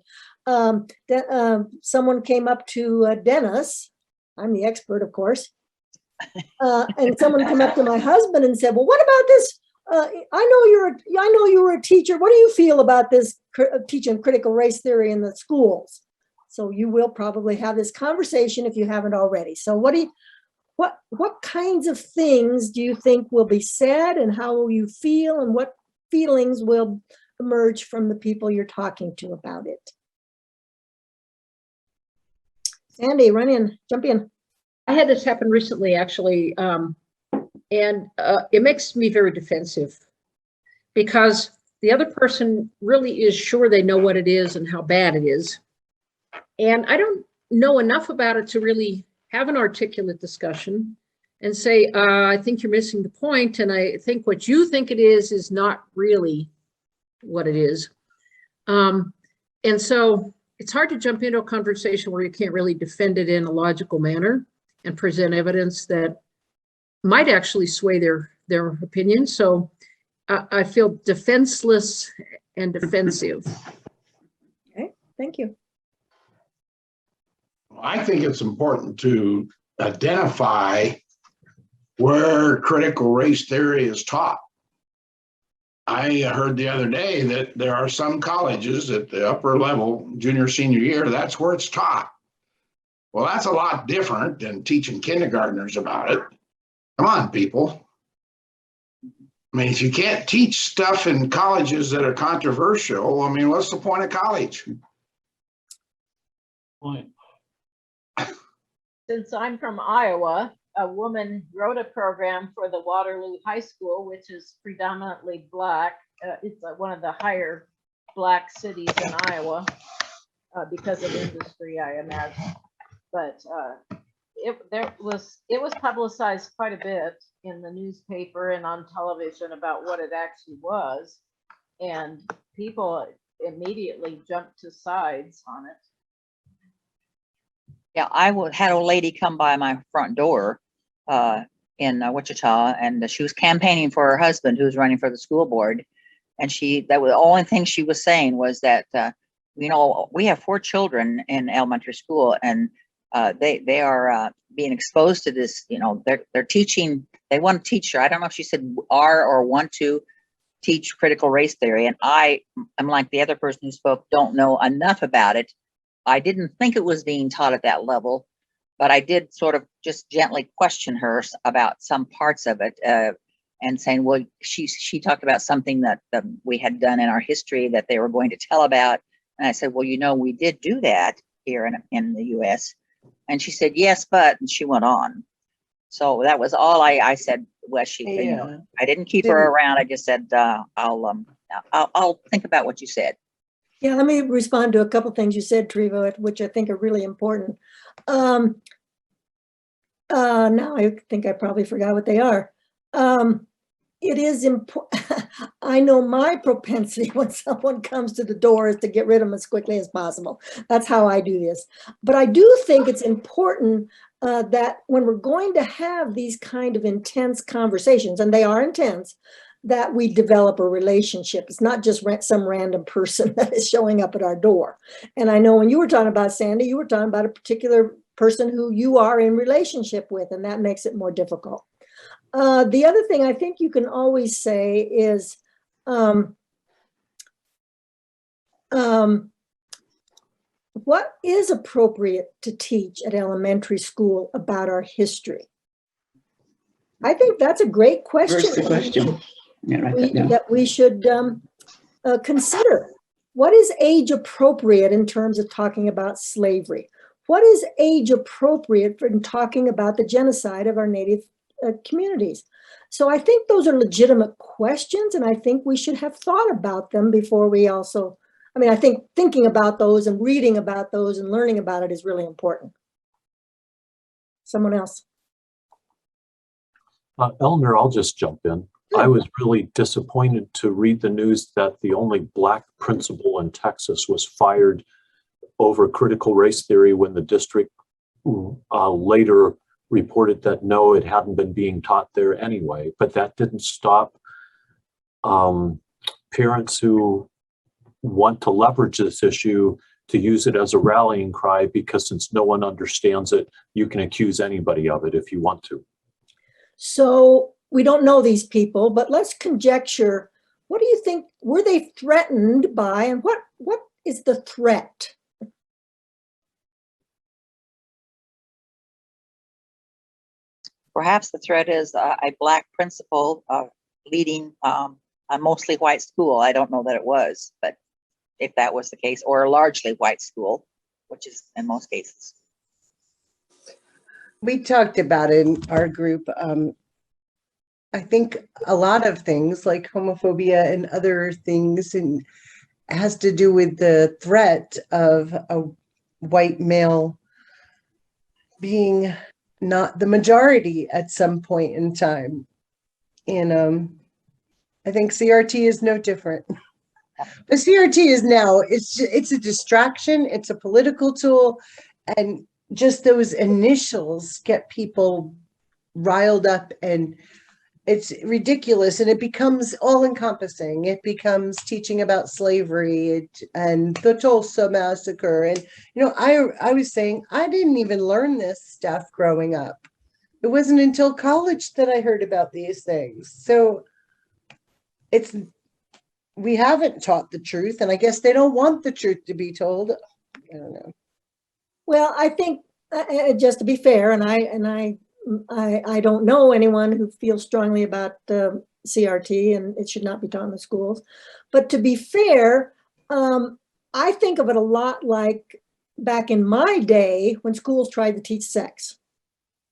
[SPEAKER 2] Someone came up to Dennis, I'm the expert, of course, and someone came up to my husband and said, well, what about this? I know you were a teacher. What do you feel about this teaching critical race theory in the schools? So you will probably have this conversation if you haven't already. So what kinds of things do you think will be said, and how will you feel, and what feelings will emerge from the people you're talking to about it? Sandy, jump in.
[SPEAKER 20] I had this happen recently, actually, and it makes me very defensive, because the other person really is sure they know what it is and how bad it is. And I don't know enough about it to really have an articulate discussion and say, I think you're missing the point, and I think what you think it is not really what it is. And so it's hard to jump into a conversation where you can't really defend it in a logical manner and present evidence that might actually sway their their opinion. So I feel defenseless and defensive.
[SPEAKER 2] Okay, thank you.
[SPEAKER 14] I think it's important to identify where critical race theory is taught. I heard the other day that there are some colleges at the upper level, junior, senior year, that's where it's taught. Well, that's a lot different than teaching kindergartners about it. Come on, people. I mean, if you can't teach stuff in colleges that are controversial, I mean, what's the point of college?
[SPEAKER 13] Since I'm from Iowa, a woman wrote a program for the Waterloo High School, which is predominantly Black. It's one of the higher Black cities in Iowa because of industry, I imagine. But it was publicized quite a bit in the newspaper and on television about what it actually was, and people immediately jumped to sides on it.
[SPEAKER 11] Yeah, had a lady come by my front door in Wichita, and she was campaigning for her husband, who was running for the school board. And that was the only thing she was saying was that, you know, we have 4 children in elementary school, and they are being exposed to this. You know, they're teaching. They want to teach her. I don't know if she said are or want to teach critical race theory. And I'm like the other person who spoke, don't know enough about it. I didn't think it was being taught at that level, but I did sort of just gently question her about some parts of it, and saying, well, she talked about something that we had done in our history that they were going to tell about. And I said, well, you know, we did do that here in the US. And she said, yes, but, and she went on. So that was all I said. Well, you know, I didn't keep her around. I just said, I'll think about what you said.
[SPEAKER 2] Yeah, let me respond to a couple things you said, Trevo, which I think are really important. Now I think I probably forgot what they are. It is important. I know my propensity when someone comes to the door is to get rid of them as quickly as possible. That's how I do this. But I do think it's important that when we're going to have these kind of intense conversations, and they are intense, that we develop a relationship. It's not just some random person that is showing up at our door. And I know when you were talking about Sandy, you were talking about a particular person who you are in relationship with, and that makes it more difficult. The other thing I think you can always say is, what is appropriate to teach at elementary school about our history? I think that's a great question.
[SPEAKER 3] Where's the question?
[SPEAKER 2] That we should consider. What is age appropriate in terms of talking about slavery? What is age appropriate for talking about the genocide of our Native communities? So I think those are legitimate questions, and I think we should have thought about them before we also, I mean, I think thinking about those and reading about those and learning about it is really important. Someone else?
[SPEAKER 1] Eleanor, I'll just jump in. I was really disappointed to read the news that the only Black principal in Texas was fired over critical race theory when the district later reported that no, it hadn't been being taught there anyway. But that didn't stop parents who want to leverage this issue to use it as a rallying cry, because since no one understands it, you can accuse anybody of it if you want to.
[SPEAKER 2] So we don't know these people, but let's conjecture. What do you think? Were they threatened by, and what is the threat?
[SPEAKER 11] Perhaps the threat is a Black principal leading a mostly white school. I don't know that it was, but if that was the case, or a largely white school, which is in most cases.
[SPEAKER 15] We talked about it in our group. I think a lot of things like homophobia and other things, and has to do with the threat of a white male being not the majority at some point in time. And I think CRT is no different. The CRT is now, it's a distraction, it's a political tool, and just those initials get people riled up and it's ridiculous, and it becomes all encompassing. It becomes teaching about slavery and the Tulsa massacre. And, I was saying, I didn't even learn this stuff growing up. It wasn't until college that I heard about these things. So we haven't taught the truth, and I guess they don't want the truth to be told. I don't know.
[SPEAKER 2] Well, I think just to be fair, and I don't know anyone who feels strongly about CRT, and it should not be taught in the schools. But to be fair, I think of it a lot like back in my day when schools tried to teach sex.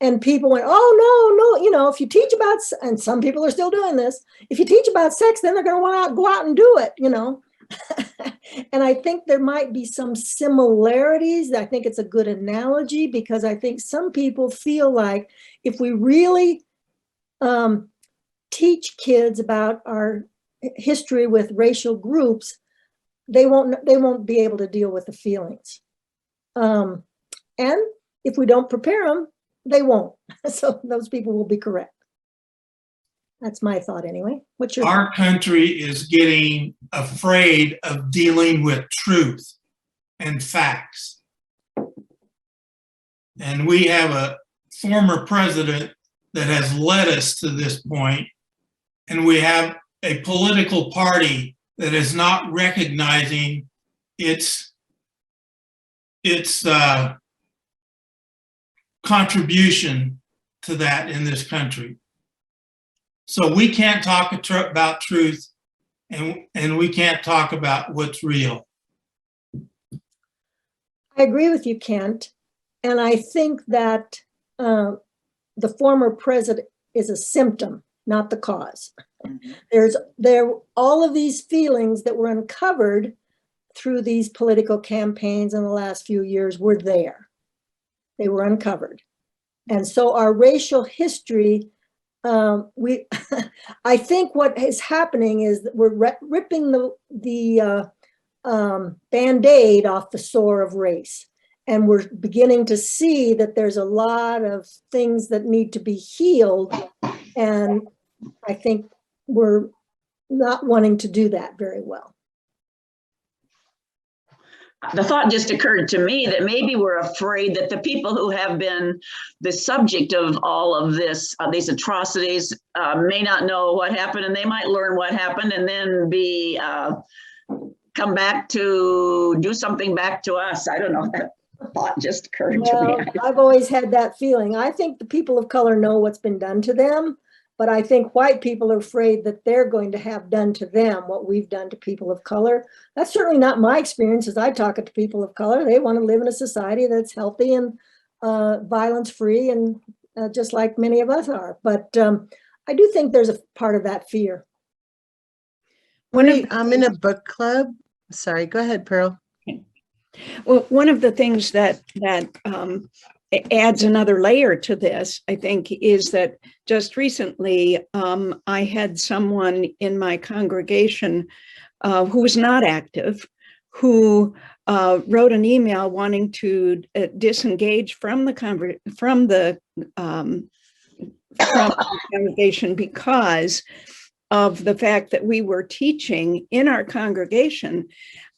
[SPEAKER 2] And people went, oh, no, if you teach about, and some people are still doing this, if you teach about sex, then they're going to go out and do it, And I think there might be some similarities. I think it's a good analogy, because I think some people feel like if we really teach kids about our history with racial groups, they won't be able to deal with the feelings. And if we don't prepare them, they won't. So those people will be correct. That's my thought anyway. What's your
[SPEAKER 22] Our country is getting afraid of dealing with truth and facts. And we have a former president that has led us to this point, and we have a political party that is not recognizing its contribution to that in this country. So we can't talk about truth, and we can't talk about what's real.
[SPEAKER 2] I agree with you, Kent. And I think that the former president is a symptom, not the cause. All of these feelings that were uncovered through these political campaigns in the last few years were there. They were uncovered. And so our racial history, I think what is happening is that we're ripping the Band-Aid off the sore of race. And we're beginning to see that there's a lot of things that need to be healed. And I think we're not wanting to do that very well.
[SPEAKER 7] The thought just occurred to me that maybe we're afraid that the people who have been the subject of all of this, these atrocities, may not know what happened, and they might learn what happened and then come back to do something back to us. I don't know. That thought just occurred to me.
[SPEAKER 2] I've always had that feeling. I think the people of color know what's been done to them, but I think white people are afraid that they're going to have done to them what we've done to people of color. That's certainly not my experience as I talk to people of color. They want to live in a society that's healthy and violence-free, and just like many of us are. But I do think there's a part of that fear.
[SPEAKER 15] I'm in a book club. Sorry, go ahead, Pearl.
[SPEAKER 21] Well, one of the things that adds another layer to this, I think, is that just recently I had someone in my congregation who was not active, who wrote an email wanting to disengage from the congregation because of the fact that we were teaching in our congregation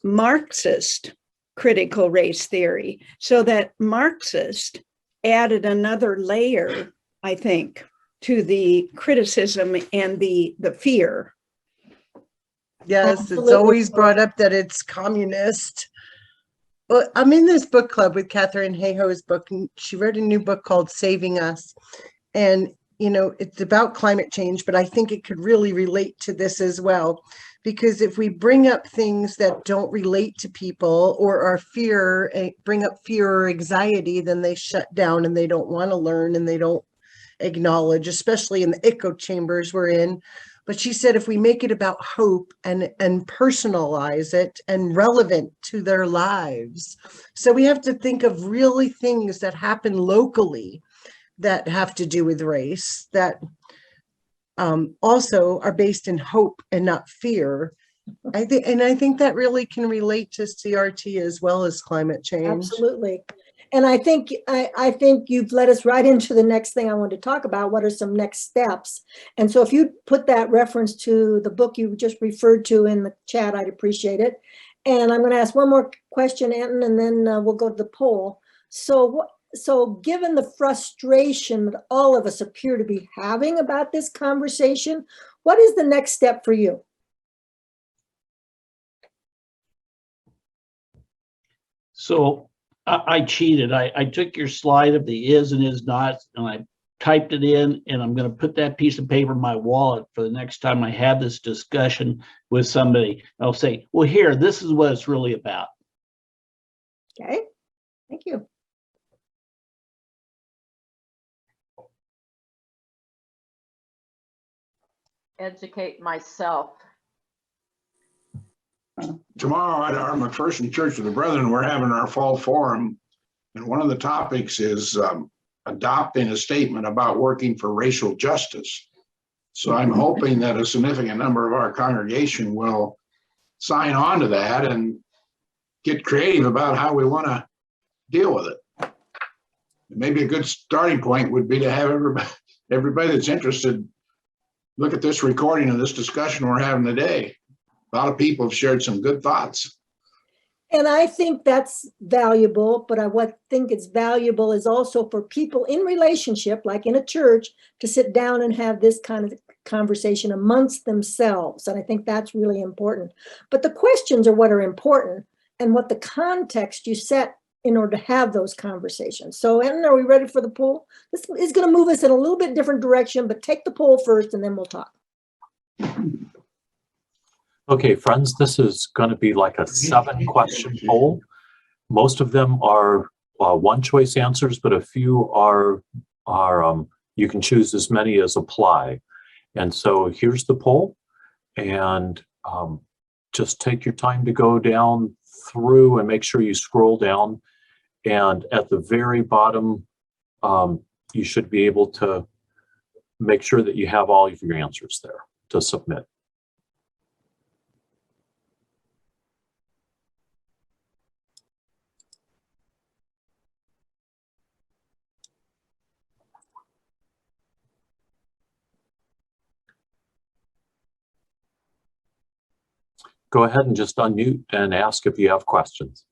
[SPEAKER 21] Marxist critical race theory, so that Marxist added another layer, I think, to the criticism and the fear.
[SPEAKER 15] Yes,
[SPEAKER 2] Absolutely.
[SPEAKER 15] It's always brought up that it's communist. Well, I'm in this book club with Catherine Hayhoe's book, and she wrote a new book called Saving Us. And, it's about climate change, but I think it could really relate to this as well. Because if we bring up things that don't relate to people or are bring up fear or anxiety, then they shut down and they don't want to learn and they don't acknowledge, especially in the echo chambers we're in. But she said, if we make it about hope and personalize it and relevant to their lives. So we have to think of really things that happen locally that have to do with race, that also are based in hope and not fear. I think that really can relate to CRT as well as climate change.
[SPEAKER 2] Absolutely. And I think you've led us right into the next thing I want to talk about. What are some next steps? And so if you put that reference to the book you just referred to in the chat, I'd appreciate it. And I'm going to ask one more question, Anton, and then we'll go to the poll. So given the frustration that all of us appear to be having about this conversation, what is the next step for you?
[SPEAKER 16] So I cheated. I took your slide of the is and is not, and I typed it in, and I'm going to put that piece of paper in my wallet for the next time I have this discussion with somebody. I'll say, well, here, this is what it's really about.
[SPEAKER 2] Okay, thank you.
[SPEAKER 13] Educate myself.
[SPEAKER 14] Tomorrow at our McPherson Church of the Brethren, we're having our fall forum. And one of the topics is adopting a statement about working for racial justice. So I'm hoping that a significant number of our congregation will sign on to that and get creative about how we want to deal with it. Maybe a good starting point would be to have everybody that's interested look at this recording of this discussion we're having today. A lot of people have shared some good thoughts.
[SPEAKER 2] And I think that's valuable, but what think it's valuable is also for people in relationship, like in a church, to sit down and have this kind of conversation amongst themselves. And I think that's really important. But the questions are what are important and what the context you set in order to have those conversations. So, Eleanor, are we ready for the poll? This is going to move us in a little bit different direction, but take the poll first and then we'll talk.
[SPEAKER 1] Okay, friends, this is going to be like a 7-question poll. Most of them are one choice answers, but a few are you can choose as many as apply. And so here's the poll, and just take your time to go down through and make sure you scroll down. And at the very bottom, you should be able to make sure that you have all of your answers there to submit. Go ahead and just unmute and ask if you have questions.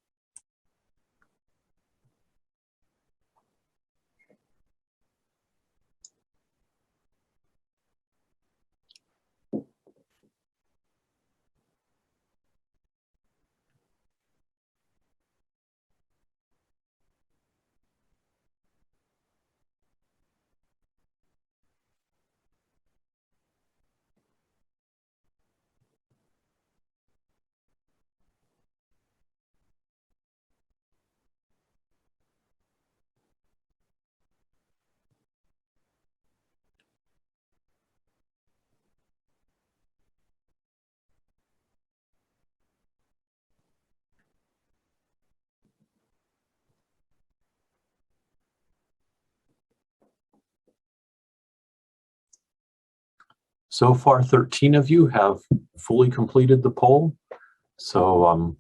[SPEAKER 1] So far, 13 of you have fully completed the poll. So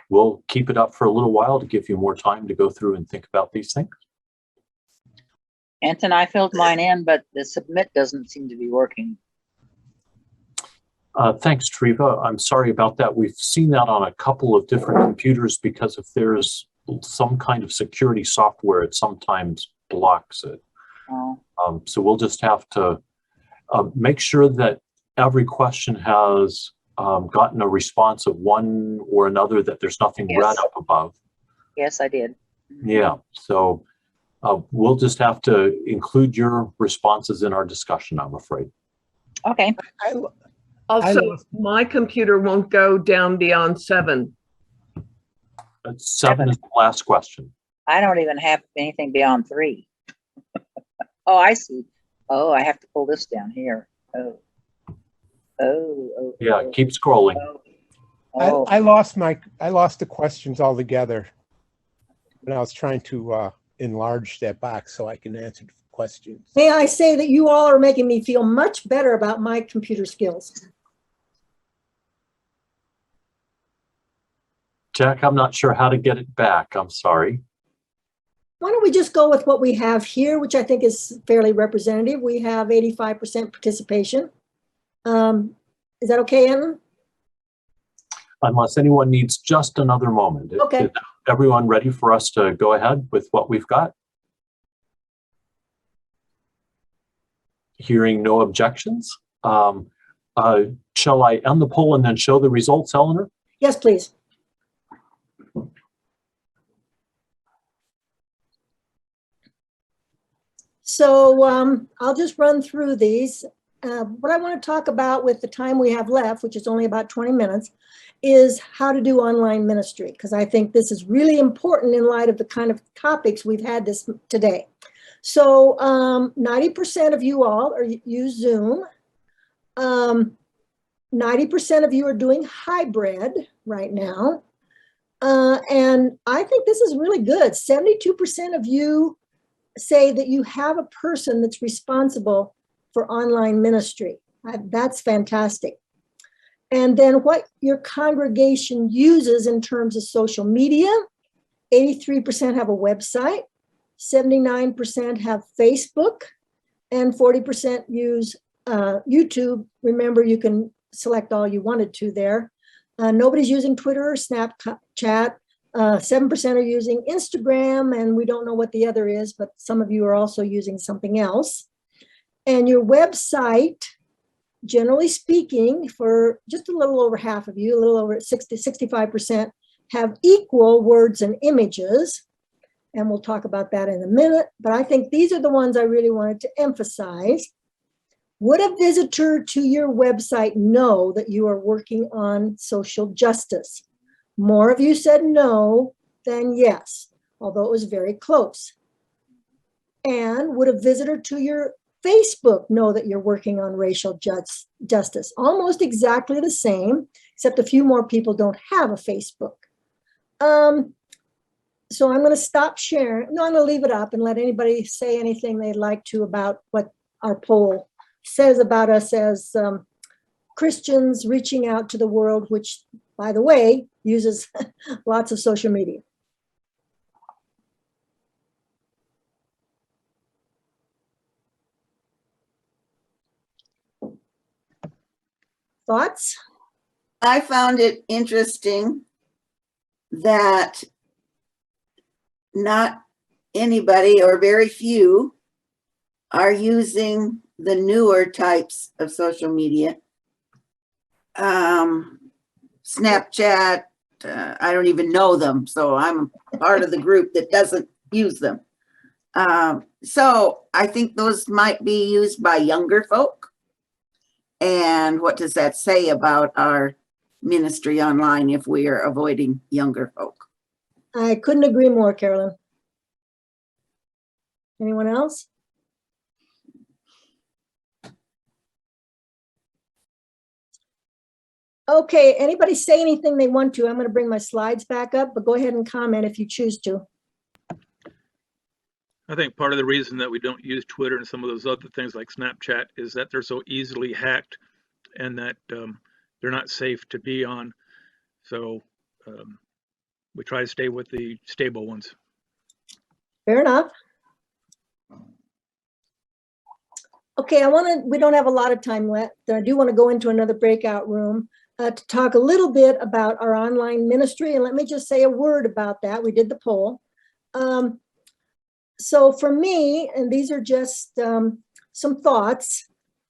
[SPEAKER 1] we'll keep it up for a little while to give you more time to go through and think about these things.
[SPEAKER 11] Anton, I filled mine in, but the submit doesn't seem to be working.
[SPEAKER 1] Thanks, Treva. I'm sorry about that. We've seen that on a couple of different computers because if there's some kind of security software, it sometimes blocks it.
[SPEAKER 11] Oh.
[SPEAKER 1] So we'll just have to make sure that every question has gotten a response of one or another, that there's nothing red up above.
[SPEAKER 11] Yes, I did.
[SPEAKER 1] Yeah, so we'll just have to include your responses in our discussion, I'm afraid.
[SPEAKER 11] Okay.
[SPEAKER 17] Also, my computer won't go down beyond 7.
[SPEAKER 1] 7 is the last question.
[SPEAKER 11] I don't even have anything beyond 3. Oh, I see. Oh, I have to pull this down here. Oh.
[SPEAKER 1] Yeah, keep scrolling.
[SPEAKER 11] Oh.
[SPEAKER 23] I lost the questions altogether when I was trying to enlarge that box so I can answer the questions.
[SPEAKER 2] May I say that you all are making me feel much better about my computer skills.
[SPEAKER 1] Jack, I'm not sure how to get it back. I'm sorry.
[SPEAKER 2] Why don't we just go with what we have here, which I think is fairly representative. We have 85% participation. Is that okay, Anna?
[SPEAKER 1] Unless anyone needs just another moment.
[SPEAKER 2] Okay.
[SPEAKER 1] Is everyone ready for us to go ahead with what we've got? Hearing no objections. Shall I end the poll and then show the results, Eleanor?
[SPEAKER 2] Yes, please. So I'll just run through these. What I want to talk about with the time we have left, which is only about 20 minutes, is how to do online ministry, because I think this is really important in light of the kind of topics we've had this today. So 90% of you all use Zoom. 90% of you are doing hybrid right now. And I think this is really good. 72% of you say that you have a person that's responsible for online ministry. That's fantastic. And then what your congregation uses in terms of social media, 83% have a website, 79% have Facebook, and 40% use YouTube. Remember, you can select all you wanted to there. Nobody's using Twitter or Snapchat. 7% are using Instagram, and we don't know what the other is, but some of you are also using something else. And your website, generally speaking, for just a little over half of you, a little over 65%, have equal words and images. And we'll talk about that in a minute. But I think these are the ones I really wanted to emphasize. Would a visitor to your website know that you are working on social justice? More of you said no than yes, although it was very close. And would a visitor to your Facebook know that you're working on racial justice? Almost exactly the same, except a few more people don't have a Facebook. So I'm going to stop sharing. No, I'm going to leave it up and let anybody say anything they'd like to about what our poll says about us as Christians reaching out to the world, which, by the way, uses lots of social media. Thoughts?
[SPEAKER 5] I found it interesting that not anybody or very few are using the newer types of social media. Snapchat, I don't even know them, so I'm part of the group that doesn't use them. So I think those might be used by younger folk. And what does that say about our ministry online if we are avoiding younger folk?
[SPEAKER 2] I couldn't agree more, Carolyn. Anyone else? Okay, anybody say anything they want to? I'm going to bring my slides back up, but go ahead and comment if you choose to.
[SPEAKER 18] I think part of the reason that we don't use Twitter and some of those other things like Snapchat is that they're so easily hacked and that they're not safe to be on. So we try to stay with the stable ones.
[SPEAKER 2] Fair enough. Okay, we don't have a lot of time left. I do want to go into another breakout room to talk a little bit about our online ministry. And let me just say a word about that. We did the poll. So for me, and these are just some thoughts,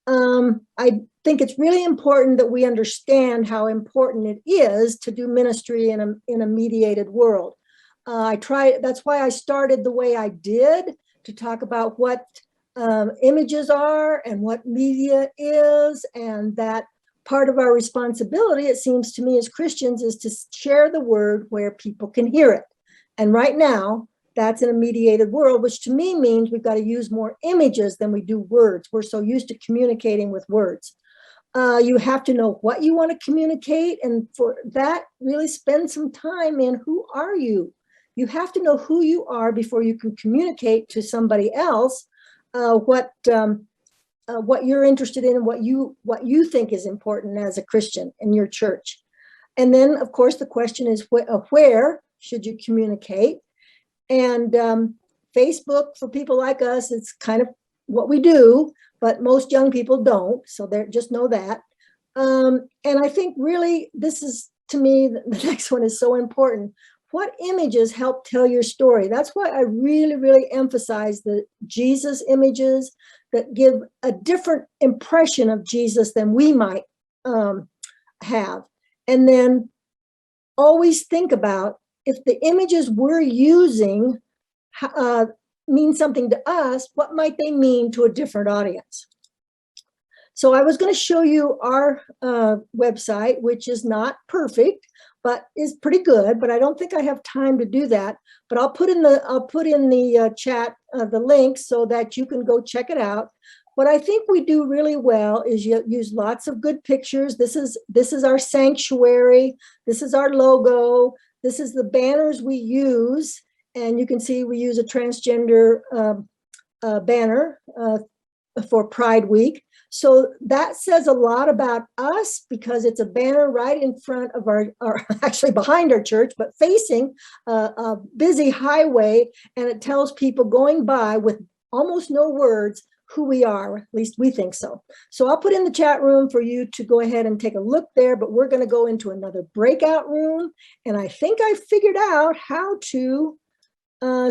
[SPEAKER 2] I think it's really important that we understand how important it is to do ministry in a mediated world. That's why I started the way I did, to talk about what images are and what media is, and that part of our responsibility, it seems to me as Christians, is to share the word where people can hear it. And right now, that's in a mediated world, which to me means we've got to use more images than we do words. We're so used to communicating with words. You have to know what you want to communicate, and for that, really spend some time in who are you? You have to know who you are before you can communicate to somebody else what you're interested in and what you think is important as a Christian in your church. And then, of course, the question is where should you communicate? And Facebook, for people like us, it's kind of what we do, but most young people don't. So they're just know that. And I think really this is, to me, the next one is so important. What images help tell your story? That's why I really, really emphasize the Jesus images that give a different impression of Jesus than we might have. And then always think about, if the images we're using mean something to us, what might they mean to a different audience? So I was going to show you our website, which is not perfect, but is pretty good. But I don't think I have time to do that. But I'll put in the chat the link so that you can go check it out. What I think we do really well is use lots of good pictures. This is our sanctuary. This is our logo. This is the banners we use. And you can see we use a transgender banner for Pride Week. So that says a lot about us, because it's a banner right in front of our actually behind our church, but facing a busy highway. And it tells people going by with almost no words who we are, at least we think so. So I'll put in the chat room for you to go ahead and take a look there, but we're going to go into another breakout room. And I think I figured out how to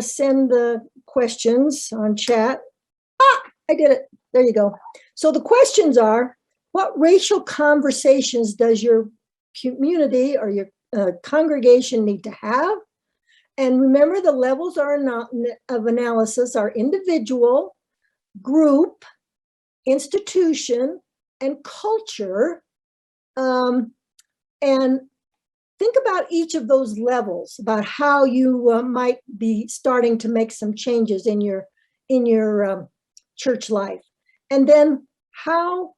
[SPEAKER 2] send the questions on chat. I did it. There you go. So the questions are, what racial conversations does your community or your congregation need to have? And remember, the levels of analysis are individual, group, institution, and culture. And think about each of those levels, about how you might be starting to make some changes in your church life. And then how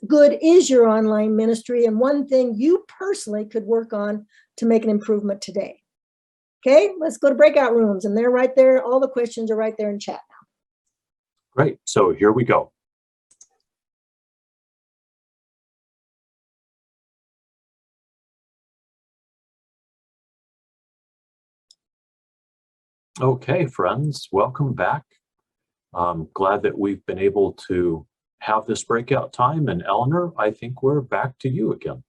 [SPEAKER 2] good is your online ministry, and one thing you personally could work on to make an improvement today. Okay, let's go to breakout rooms, and they're right there. All the questions are right there in chat now.
[SPEAKER 1] Great, so here we go. Okay, friends, welcome back. I'm glad that we've been able to have this breakout time. And Eleanor, I think we're back to you again.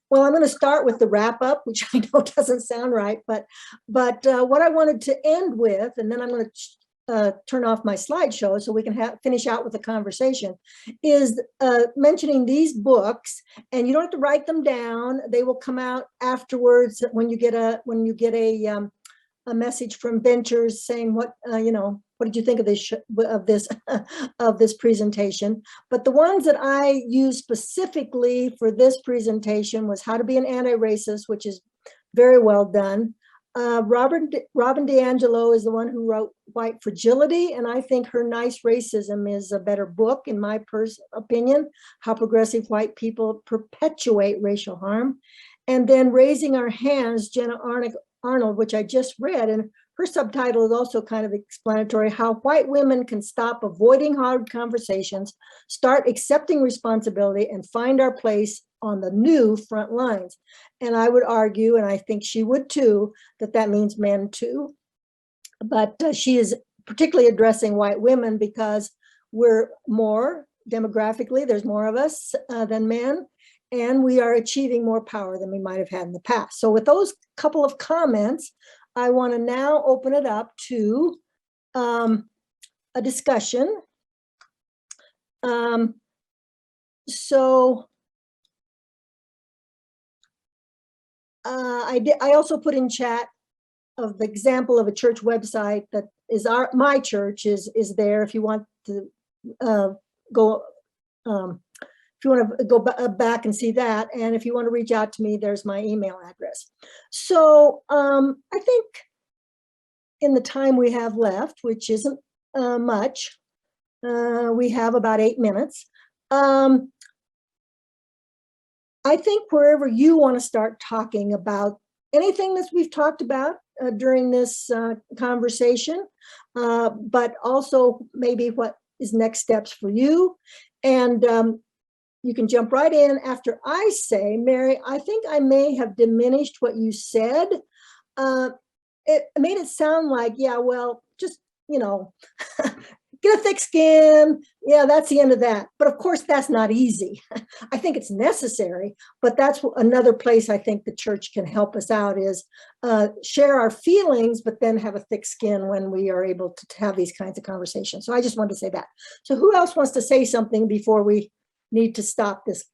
[SPEAKER 2] Well, I'm going to start with the wrap up, which I know doesn't sound right, but what I wanted to end with, and then I'm going to turn off my slideshow so we can finish out with the conversation, is mentioning these books. And you don't have to write them down; they will come out afterwards when you get a message from Ventures saying what did you think of this presentation. But the ones that I used specifically for this presentation was How to Be an Anti-Racist, which is very well done. Robin DiAngelo is the one who wrote White Fragility, and I think her Nice Racism is a better book, in my opinion, How Progressive White People Perpetuate Racial Harm. And then Raising Our Hands, Jenna Arnold, which I just read, and her subtitle is also kind of explanatory: How White Women Can Stop Avoiding Hard Conversations, Start Accepting Responsibility, and Find Our Place on the New Front Lines. And I would argue, and I think she would too, that means men too. But she is particularly addressing white women because we're more demographically, there's more of us than men, and we are achieving more power than we might have had in the past. So with those couple of comments, I want to now open it up to a discussion. I also put in chat of the example of a church website that is my church is there if you want to go. If you want to go back and see that, and if you want to reach out to me, there's my email address. So I think in the time we have left, which isn't much, we have about 8 minutes. I think wherever you want to start talking about anything that we've talked about during this conversation, but also maybe what is next steps for you. And you can jump right in after I say, Mary, I think I may have diminished what you said. It made it sound like, yeah, well, just, get a thick skin. Yeah, that's the end of that. But of course, that's not easy. I think it's necessary, but that's another place I think the church can help us out is share our feelings, but then have a thick skin when we are able to have these kinds of conversations. So I just wanted to say that. So who else wants to say something before we need to stop this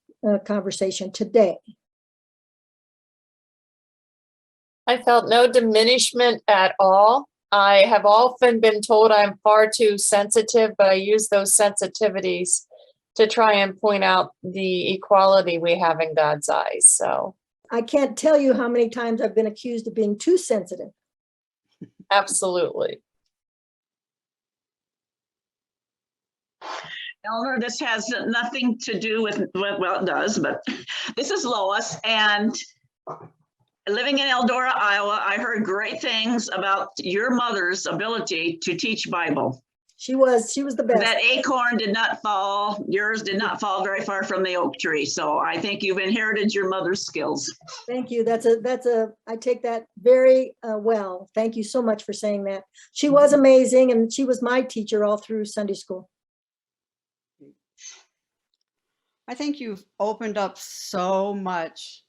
[SPEAKER 2] conversation today?
[SPEAKER 8] I felt no diminishment at all. I have often been told I'm far too sensitive, but I use those sensitivities to try and point out the equality we have in God's eyes. So
[SPEAKER 2] I can't tell you how many times I've been accused of being too sensitive.
[SPEAKER 8] absolutely.
[SPEAKER 7] Eleanor, this has nothing to do with, well, it does, but this is Lois, and living in Eldora, Iowa, I heard great things about your mother's ability to teach Bible.
[SPEAKER 2] She was the best.
[SPEAKER 7] That acorn did not fall, yours did not fall very far from the oak tree. So I think you've inherited your mother's skills.
[SPEAKER 2] Thank you. I take that very well. Thank you so much for saying that. She was amazing, and she was my teacher all through Sunday school.
[SPEAKER 4] I think you've opened up so much.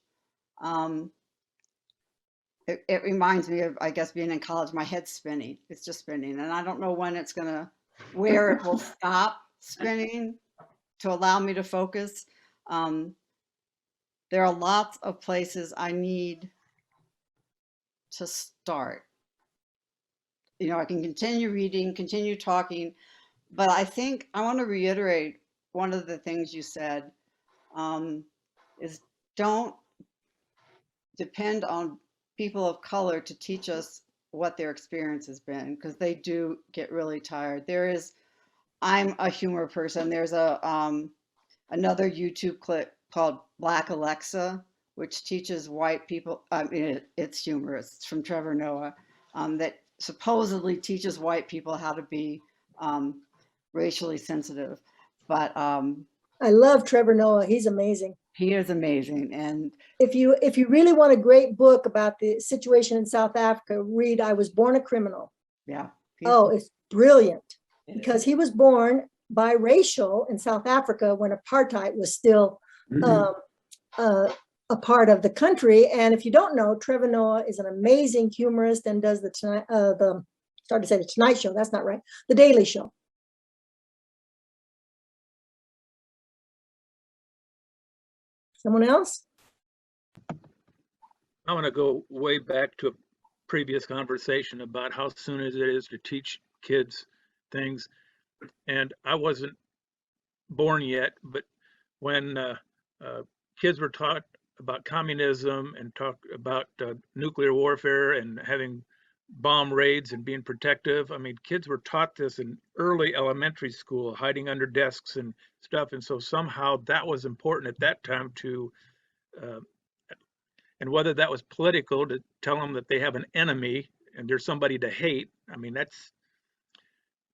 [SPEAKER 4] It reminds me of, I guess, being in college, my head's spinning. It's just spinning. And I don't know where it will stop spinning to allow me to focus. There are lots of places I need to start. I can continue reading, continue talking, but I think I want to reiterate one of the things you said is don't depend on people of color to teach us what their experience has been, because they do get really tired. I'm a humor person. There's another YouTube clip called Black Alexa, which teaches white people, it's humorous, it's from Trevor Noah, that supposedly teaches white people how to be racially sensitive. But
[SPEAKER 2] I love Trevor Noah. He's amazing.
[SPEAKER 4] He is amazing. And
[SPEAKER 2] if you really want a great book about the situation in South Africa, read I Was Born a Criminal.
[SPEAKER 4] Yeah.
[SPEAKER 2] Oh, it's brilliant, because he was born biracial in South Africa when apartheid was still a part of the country. And if you don't know, Trevor Noah is an amazing humorist and does the Tonight Show. That's not right. The Daily Show. Someone else?
[SPEAKER 18] I want to go way back to a previous conversation about how soon it is to teach kids things. And I wasn't born yet, but when kids were taught about communism and talk about nuclear warfare and having bomb raids and being protective, I mean, kids were taught this in early elementary school, hiding under desks and stuff. And so somehow that was important at that time to, and whether that was political, to tell them that they have an enemy and there's somebody to hate. I mean,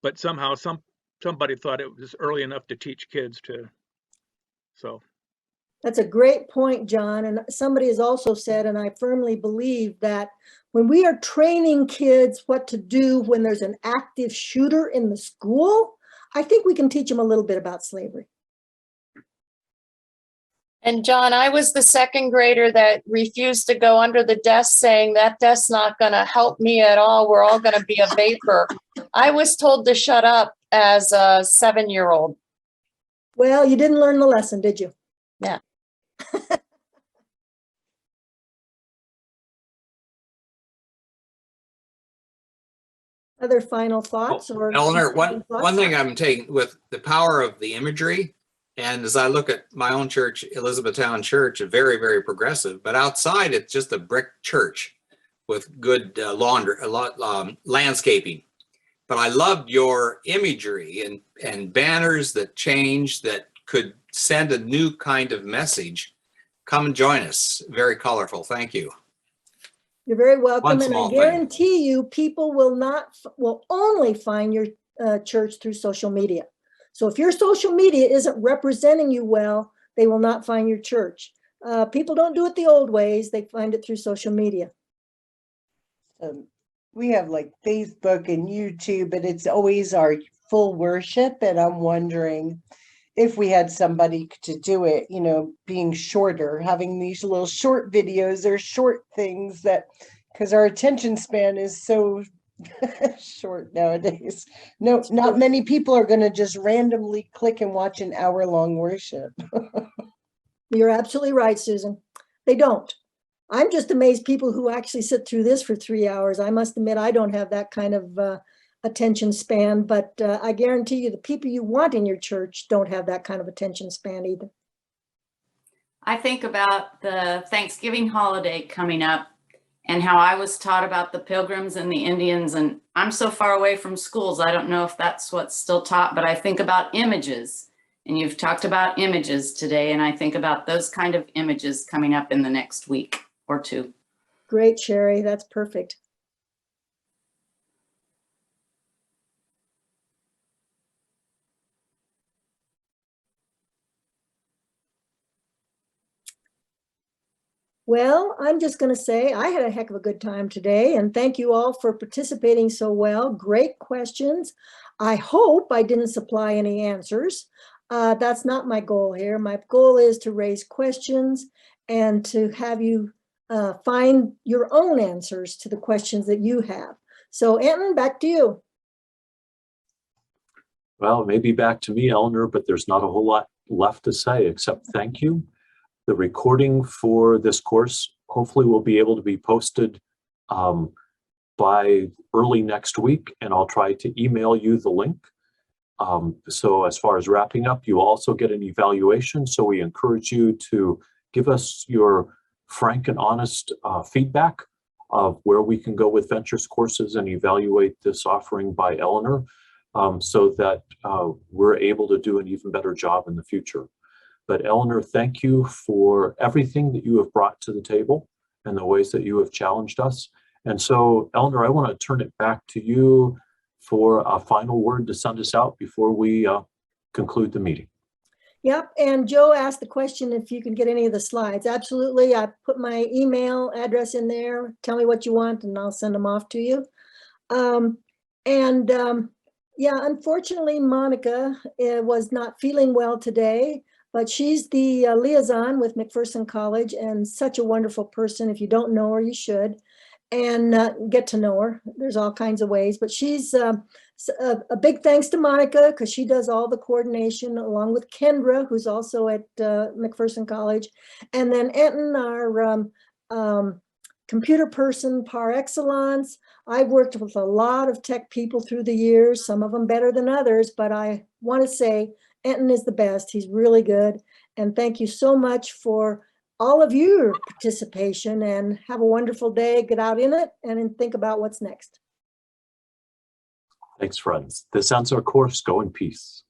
[SPEAKER 18] but somehow somebody thought it was early enough to teach kids to, so.
[SPEAKER 2] That's a great point, John. And somebody has also said, and I firmly believe, that when we are training kids what to do when there's an active shooter in the school, I think we can teach them a little bit about slavery.
[SPEAKER 8] And John, I was the second grader that refused to go under the desk, saying that desk's not going to help me at all. We're all going to be a vapor. I was told to shut up as a 7-year-old.
[SPEAKER 2] Well, you didn't learn the lesson, did you?
[SPEAKER 8] Yeah.
[SPEAKER 2] Other final thoughts? Or
[SPEAKER 10] Eleanor, one thing I'm taking with the power of the imagery, and as I look at my own church, Elizabethtown Church, very, very progressive, but outside it's just a brick church with good landscaping. But I loved your imagery and banners that change, that could send a new kind of message. Come and join us. Very colorful. Thank you.
[SPEAKER 2] You're very welcome. And I
[SPEAKER 10] One small
[SPEAKER 2] guarantee you, people will only find your church through social media. So if your social media isn't representing you well, they will not find your church. People don't do it the old ways. They find it through social media.
[SPEAKER 15] we have like Facebook and YouTube, but it's always our full worship. And I'm wondering if we had somebody to do it, you know, being shorter, having these little short videos or short things that, because our attention span is so short nowadays. No, not many people are going to just randomly click and watch an hour-long worship.
[SPEAKER 2] You're absolutely right, Susan. They don't. I'm just amazed people who actually sit through this for 3 hours. I must admit, I don't have that kind of attention span, but I guarantee you the people you want in your church don't have that kind of attention span either.
[SPEAKER 9] I think about the Thanksgiving holiday coming up and how I was taught about the Pilgrims and the Indians, and I'm so far away from schools, I don't know if that's what's still taught, but I think about images, and you've talked about images today, and I think about those kind of images coming up in the next week or two.
[SPEAKER 2] Great, Sherry, that's perfect. Well, I'm just going to say I had a heck of a good time today, and thank you all for participating so well. Great questions. I hope I didn't supply any answers. That's not my goal here. My goal is to raise questions and to have you find your own answers to the questions that you have. So, Anton, back to you.
[SPEAKER 1] Well, maybe back to me, Eleanor, but there's not a whole lot left to say except thank you. The recording for this course hopefully will be able to be posted by early next week, and I'll try to email you the link. So as far as wrapping up, you also get an evaluation. So we encourage you to give us your frank and honest feedback of where we can go with Ventures courses and evaluate this offering by Eleanor so that we're able to do an even better job in the future. But Eleanor, thank you for everything that you have brought to the table and the ways that you have challenged us. And so, Eleanor, I want to turn it back to you for a final word to send us out before we conclude the meeting.
[SPEAKER 2] Yep, and Joe asked the question if you can get any of the slides. Absolutely, I put my email address in there. Tell me what you want and I'll send them off to you. Yeah, unfortunately, Monica was not feeling well today, but she's the liaison with McPherson College and such a wonderful person. If you don't know her, you should, and get to know her. There's all kinds of ways, but she's a big thanks to Monica because she does all the coordination along with Kendra, who's also at McPherson College. And then Anton, our computer person par excellence. I've worked with a lot of tech people through the years, some of them better than others, but I want to say Anton is the best. He's really good. And thank you so much for all of your participation, and have a wonderful day. Get out in it and think about what's next.
[SPEAKER 1] Thanks, friends. This ends our course. Go in peace.